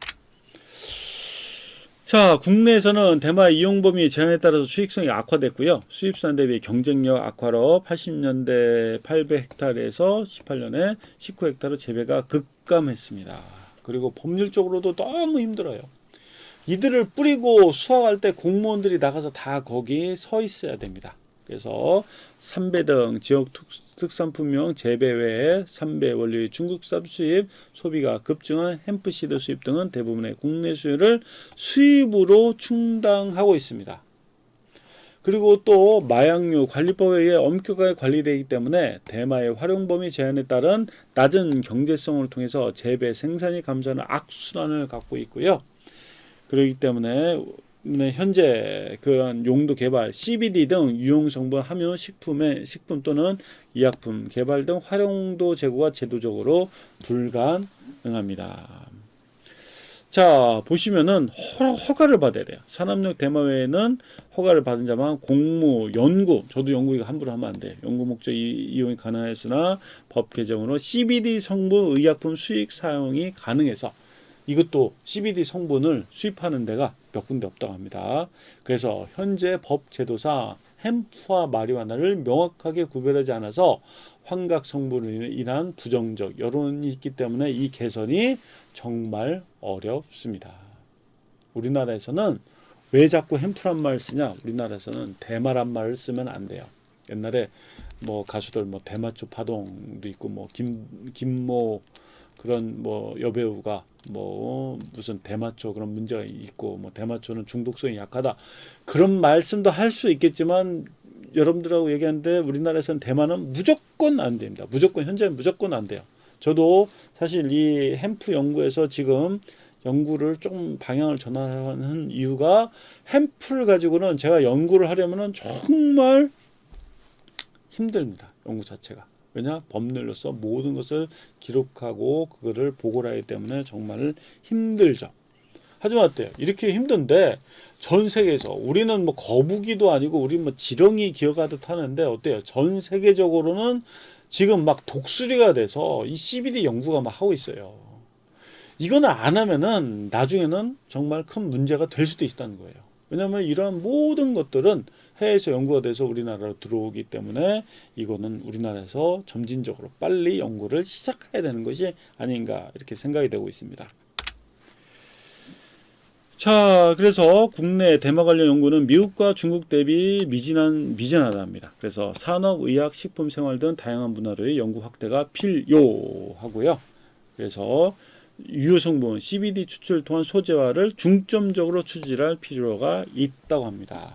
자, 국내에서는 대마 이용 범위 제한에 따라서 수익성이 악화됐고요. 수입산 대비 경쟁력 악화로 80년대 800헥타르에서 18년에 19헥타르 재배가 급감했습니다. 그리고 법률적으로도 너무 힘들어요. 이들을 뿌리고 수확할 때 공무원들이 나가서 다 거기 서 있어야 됩니다. 그래서 삼배 등 지역 특산품명 재배 외에 삼배 원료의 중국산 수입, 소비가 급증한 햄프시드 수입 등은 대부분의 국내 수요를 수입으로 충당하고 있습니다. 그리고 또 마약류 관리법에 의해 엄격하게 관리되기 때문에 대마의 활용 범위 제한에 따른 낮은 경제성을 통해서 재배 생산이 감소하는 악순환을 갖고 있고요. 그렇기 때문에 현재 그런 용도 개발, CBD 등 유용 성분 함유 식품 또는 의약품 개발 등 활용도 제고가 제도적으로 불가능합니다. 자, 보시면은 허가를 받아야 돼요. 산업용 대마 외에는 허가를 받은 자만 공무, 연구, 저도 연구 이거 함부로 하면 안 돼요. 연구 목적 이용이 가능했으나 법 개정으로 CBD 성분 의약품 수익 사용이 가능해서 이것도 CBD 성분을 수입하는 데가 몇 군데 없다고 합니다. 그래서 현재 법 제도상 햄프와 마리화나를 명확하게 구별하지 않아서 환각 성분으로 인한 부정적 여론이 있기 때문에 이 개선이 정말 어렵습니다. 우리나라에서는 왜 자꾸 햄프란 말을 쓰냐? 우리나라에서는 대마란 말을 쓰면 안 돼요. 옛날에 뭐 가수들 뭐 대마초 파동도 있고 뭐 김모 그런 뭐 여배우가 뭐 무슨 대마초 그런 문제가 있고 뭐 대마초는 중독성이 약하다 그런 말씀도 할 수 있겠지만 여러분들하고 얘기하는데 우리나라에서는 대마는 무조건 안 됩니다. 무조건 현재는 무조건 안 돼요. 저도 사실 이 햄프 연구에서 지금 연구를 좀 방향을 전환하는 이유가 햄프를 가지고는 제가 연구를 하려면은 정말 힘듭니다. 연구 자체가. 왜냐? 법률로서 모든 것을 기록하고 그거를 보고를 하기 때문에 정말 힘들죠. 하지만 어때요? 이렇게 힘든데 전 세계에서 우리는 뭐 거북이도 아니고 우리 뭐 지렁이 기어가듯 하는데 어때요? 전 세계적으로는 지금 막 독수리가 돼서 이 CBD 연구가 막 하고 있어요. 이거는 안 하면은 나중에는 정말 큰 문제가 될 수도 있다는 거예요. 왜냐하면 이러한 모든 것들은 해외에서 연구가 돼서 우리나라로 들어오기 때문에 이거는 우리나라에서 점진적으로 빨리 연구를 시작해야 되는 것이 아닌가 이렇게 생각이 되고 있습니다. 자, 그래서 국내 대마 관련 연구는 미국과 중국 대비 미진하다 합니다. 그래서 산업, 의학, 식품, 생활 등 다양한 분야로의 연구 확대가 필요하고요. 그래서 유효 성분 CBD 추출 또한 소재화를 중점적으로 추진할 필요가 있다고 합니다.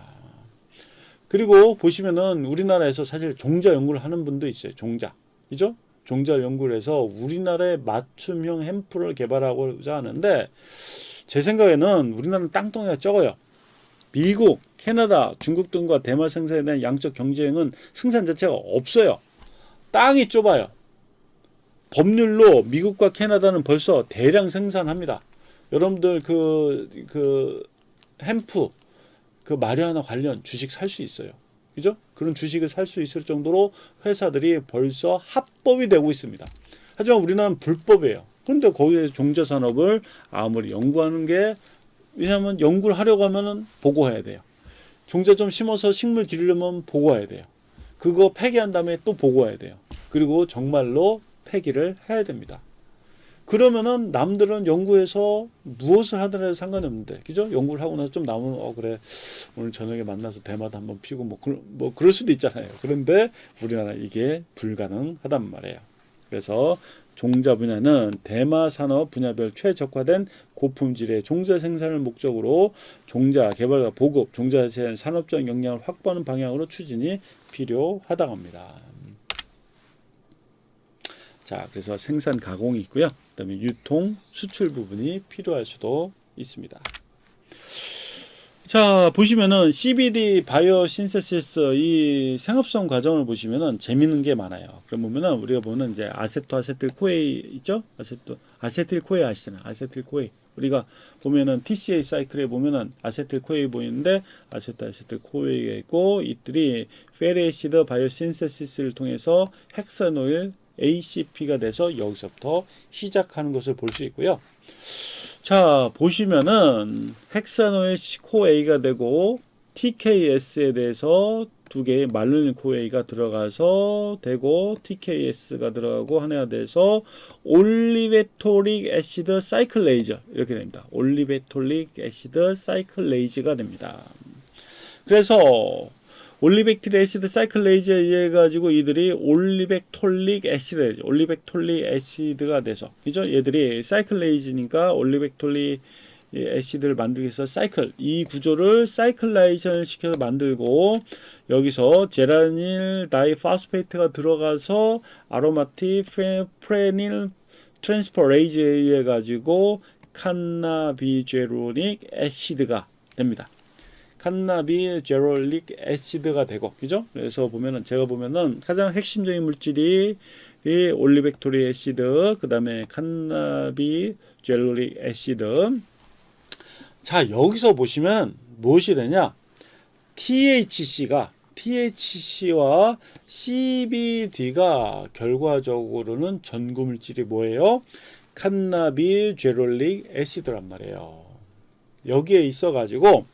그리고 보시면은 우리나라에서 사실 종자 연구를 하는 분도 있어요. 종자. 그죠? 종자 연구를 해서 우리나라의 맞춤형 햄프를 개발하고자 하는데 제 생각에는 우리나라는 땅덩이가 적어요. 미국, 캐나다, 중국 등과 대마 생산에 대한 양적 경쟁은 생산 자체가 없어요. 땅이 좁아요. 법률로 미국과 캐나다는 벌써 대량 생산합니다. 여러분들 그 햄프 그 마리화나 관련 주식 살 수 있어요. 그죠? 그런 주식을 살 수 있을 정도로 회사들이 벌써 합법이 되고 있습니다. 하지만 우리나라는 불법이에요. 그런데 거기에 종자산업을 아무리 연구하는 게, 왜냐하면 연구를 하려고 하면은 보고해야 돼요. 종자 좀 심어서 식물 기르려면 보고해야 돼요. 그거 폐기한 다음에 또 보고해야 돼요. 그리고 정말로 폐기를 해야 됩니다. 그러면은 남들은 연구해서 무엇을 하더라도 상관이 없는데, 그죠? 연구를 하고 나서 좀 남으면, 그래, 오늘 저녁에 만나서 대마도 한번 피고, 그럴 수도 있잖아요. 그런데 우리나라 이게 불가능하단 말이에요. 그래서 종자 분야는 대마 산업 분야별 최적화된 고품질의 종자 생산을 목적으로 종자 개발과 보급, 종자 산업적 역량을 확보하는 방향으로 추진이 필요하다고 합니다. 자, 그래서 생산 가공이 있고요. 그다음에 유통, 수출 부분이 필요할 수도 있습니다. 자, 보시면은 CBD 바이오 신세시스 이 생합성 과정을 보시면은 재밌는 게 많아요. 그럼 보면은 우리가 보는 이제 아세토아세틸 코에이 있죠? 아세틸 코에이 아시잖아요. 아세틸 코에이. 우리가 보면은 TCA 사이클에 보면은 아세틸 코에이 보이는데 아세토아세틸 코에이가 있고, 이들이 페리에시드 바이오 신세시스를 통해서 헥사노일 ACP가 돼서 여기서부터 시작하는 것을 볼 수 있고요. 자, 보시면은 헥사노일 코A가 되고 TKS에 대해서 두 개의 말르닌 코A가 들어가서 되고 TKS가 들어가고 하나가 돼서 올리베톨릭 애시드 사이클레이즈 이렇게 됩니다. 올리베톨릭 애시드 사이클레이즈가 됩니다. 그래서 올리베톨릭 애시드 사이클레이즈에 의해 가지고 이들이 올리벡톨릭 애시드가 돼서, 그죠? 얘들이 사이클레이즈니까 올리벡톨릭 애시드를 만들기 위해서 이 구조를 사이클라이션 시켜서 만들고, 여기서 제라닐 다이파스페이트가 들어가서 아로마틱 프레닐 트랜스퍼레이즈에 의해 가지고 칸나비제로닉 애시드가 됩니다. 칸나비제롤릭 애시드가 되고, 그죠? 그래서 보면은 제가 보면은 가장 핵심적인 물질이 이 올리벡토리 애시드, 그 다음에 칸나비제롤릭 애시드. 자, 여기서 보시면 무엇이 되냐? THC와 CBD가 결과적으로는 전구물질이 뭐예요? 칸나비제롤릭 애시드란 말이에요. 여기에 있어가지고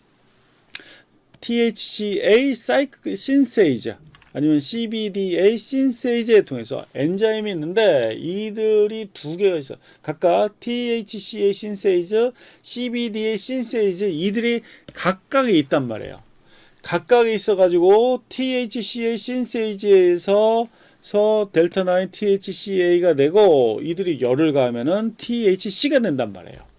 THCA 신세이즈 아니면 CBDA 신세이즈에 통해서 엔자임이 있는데, 이들이 두 개가 있어. 각각 THCA 신세이즈, CBDA 신세이즈, 이들이 각각에 있단 말이에요. 각각에 있어가지고 THCA 신세이즈에서 델타9 THCA가 되고, 이들이 열을 가하면은 THC가 된단 말이에요.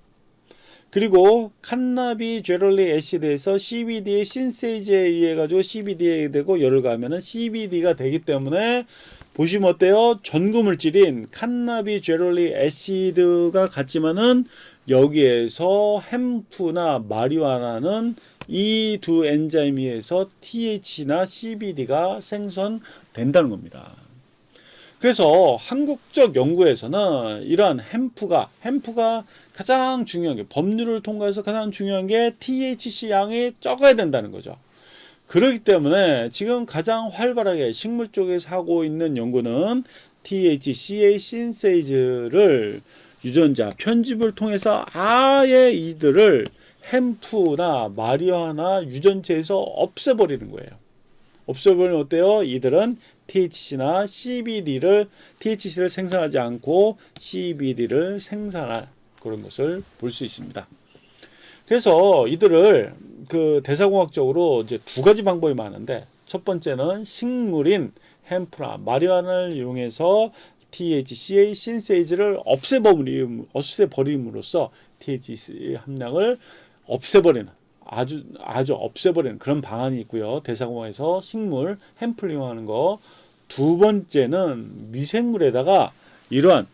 그리고 칸나비제롤릭 애시드에서 CBD의 신세이즈에 의해 가지고 CBD가 되고, 열을 가하면은 CBD가 되기 때문에 보시면 어때요? 전구물질인 칸나비제롤릭 애시드가 같지만은 여기에서 햄프나 마리화나는 이 두 엔자임에 의해서 TH나 CBD가 생성된다는 겁니다. 그래서 한국적 연구에서는 이러한 햄프가 가장 중요한 게, 법률을 통과해서 가장 중요한 게 THC 양이 적어야 된다는 거죠. 그렇기 때문에 지금 가장 활발하게 식물 쪽에서 하고 있는 연구는 THCA 신세이즈를 유전자 편집을 통해서 아예 이들을 햄프나 마리화나 유전체에서 없애버리는 거예요. 없애버리면 어때요? 이들은 THC나 THC를 생산하지 않고 CBD를 생산할 그런 것을 볼 수 있습니다. 그래서 이들을 대사공학적으로 이제 두 가지 방법이 많은데, 첫 번째는 식물인 햄프나 마리화나를 이용해서 THCA 신세이즈를 없애버림으로써 THC 함량을 없애버리는, 아주 없애버리는 그런 방안이 있고요. 대사공학에서 식물 햄프를 이용하는 거. 두 번째는 미생물에다가 이러한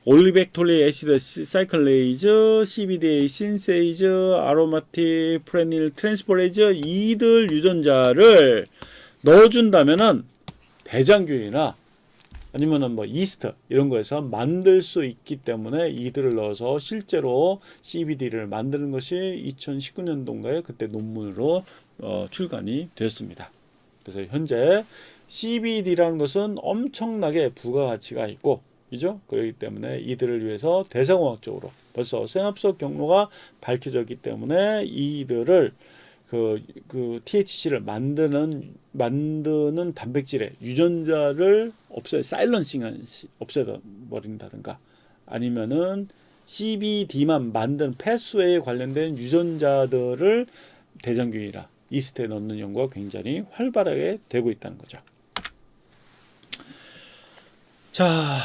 올리벡톨릭 애시드 사이클레이즈, CBDA 신세이즈, 아로마틱 프레닐 트랜스퍼레이즈, 이들 유전자를 넣어준다면은 대장균이나 아니면은 이스트 이런 거에서 만들 수 있기 때문에 이들을 넣어서 실제로 CBD를 만드는 것이 2019년도인가에 그때 논문으로 출간이 되었습니다. 그래서 현재 CBD라는 것은 엄청나게 부가가치가 있고, 그죠? 그렇기 때문에 이들을 위해서 대상공학적으로 벌써 생합속 경로가 밝혀졌기 때문에 이들을 그 THC를 만드는 단백질의 유전자를 없애버린다든가, 아니면은 CBD만 만든 패스웨이에 관련된 유전자들을 대장균이나 이스트에 넣는 연구가 굉장히 활발하게 되고 있다는 거죠. 자,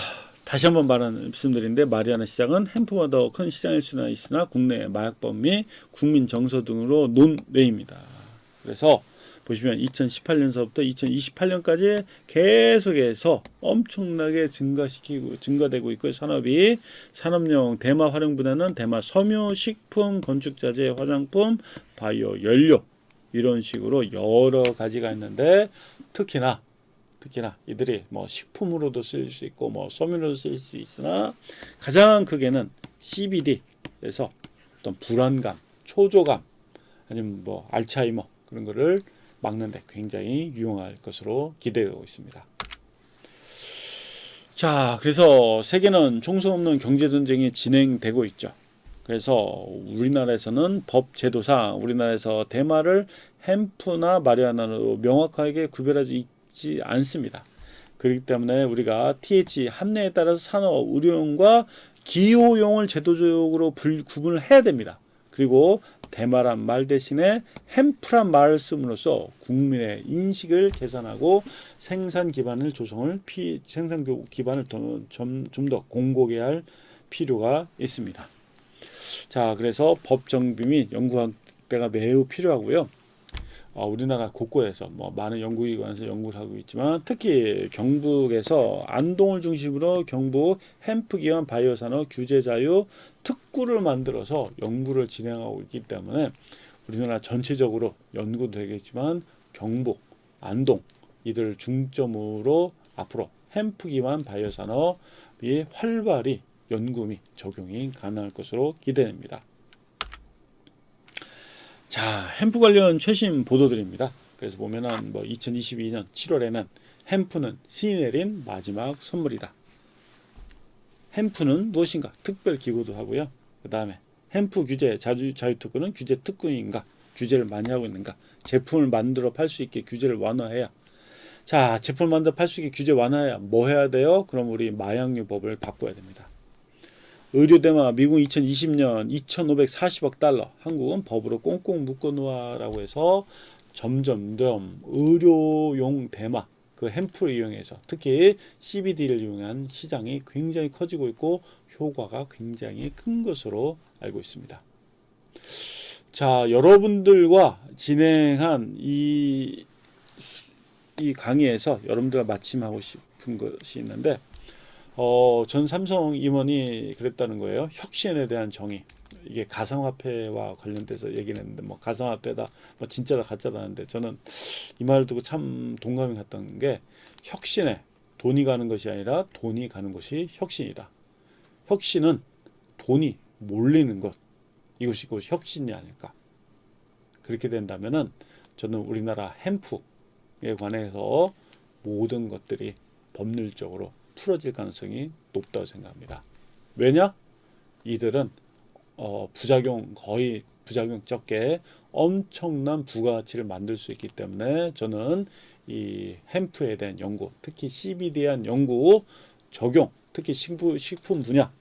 다시 한번 말씀드리는데, 마리아나 시장은 햄프보다 더 큰 시장일 수는 있으나 국내 마약법 및 국민 정서 등으로 논외입니다. 그래서 보시면 2018년서부터 2028년까지 계속해서 엄청나게 증가되고 있고, 산업용 대마 활용 분야는 대마 섬유, 식품, 건축자재, 화장품, 바이오, 연료, 이런 식으로 여러 가지가 있는데, 특히나 이들이 뭐 식품으로도 쓰일 수 있고 뭐 섬유로도 쓰일 수 있으나, 가장 크게는 CBD에서 어떤 불안감, 초조감, 아니면 뭐 알츠하이머 그런 거를 막는데 굉장히 유용할 것으로 기대되고 있습니다. 자, 그래서 세계는 총선 없는 경제 전쟁이 진행되고 있죠. 그래서 우리나라에서는 법 제도상 우리나라에서 대마를 햄프나 마리화나로 명확하게 구별하지 않습니다. 그렇기 때문에 우리가 THC 함량에 따라서 산업, 의료용과 기호용을 제도적으로 구분을 해야 됩니다. 그리고 대마란 말 대신에 햄프란 말을 씀으로써 국민의 인식을 개선하고 생산 기반을 좀 더 공고하게 할 필요가 있습니다. 자, 그래서 법 정비 및 연구 확대가 매우 필요하고요. 우리나라 곳곳에서 뭐 많은 연구기관에서 연구를 하고 있지만, 특히 경북에서 안동을 중심으로 경북 햄프기관 바이오산업 규제자유 특구를 만들어서 연구를 진행하고 있기 때문에 우리나라 전체적으로 연구도 되겠지만 경북, 안동 이들을 중점으로 앞으로 햄프기관 바이오산업이 활발히 연구 및 적용이 가능할 것으로 기대됩니다. 자, 햄프 관련 최신 보도들입니다. 그래서 보면은 뭐 2022년 7월에는 햄프는 신이 내린 마지막 선물이다. 햄프는 무엇인가? 특별 기구도 하고요. 그 다음에 햄프 규제 자유특구는 규제 특구인가? 규제를 많이 하고 있는가? 제품을 만들어 팔 수 있게 규제를 완화해야. 자, 제품을 만들어 팔 수 있게 규제 완화해야 뭐 해야 돼요? 그럼 우리 마약류법을 바꿔야 됩니다. 의료대마 미국 2020년 2,540억 달러, 한국은 법으로 꽁꽁 묶어놓아라고 해서 점점점 의료용 대마, 그 햄프를 이용해서 특히 CBD를 이용한 시장이 굉장히 커지고 있고 효과가 굉장히 큰 것으로 알고 있습니다. 자, 여러분들과 진행한 이 강의에서 여러분들과 마침하고 싶은 것이 있는데, 전 삼성 임원이 그랬다는 거예요. 혁신에 대한 정의. 이게 가상화폐와 관련돼서 얘기를 했는데, 뭐 가상화폐다, 뭐 진짜다 가짜다 하는데, 저는 이 말을 듣고 참 동감이 갔던 게, 혁신에 돈이 가는 것이 아니라 돈이 가는 것이 혁신이다. 혁신은 돈이 몰리는 것, 이것이 곧 혁신이 아닐까. 그렇게 된다면은 저는 우리나라 햄프에 관해서 모든 것들이 법률적으로 풀어질 가능성이 높다고 생각합니다. 왜냐? 이들은 거의 부작용 적게 엄청난 부가가치를 만들 수 있기 때문에 저는 이 햄프에 대한 연구, 특히 CBD에 대한 연구 적용, 특히 식품 분야,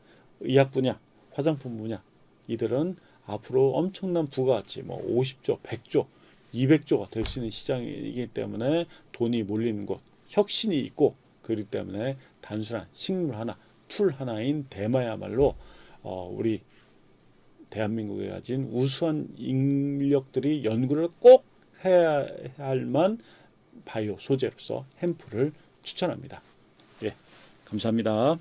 의학 분야, 화장품 분야, 이들은 앞으로 엄청난 부가가치, 뭐 50조, 100조, 200조가 될 수 있는 시장이기 때문에 돈이 몰리는 곳, 혁신이 있고, 그렇기 때문에 단순한 식물 하나, 풀 하나인 대마야말로 우리 대한민국에 가진 우수한 인력들이 연구를 꼭 해야 할 만 바이오 소재로서 햄프를 추천합니다. 예, 감사합니다.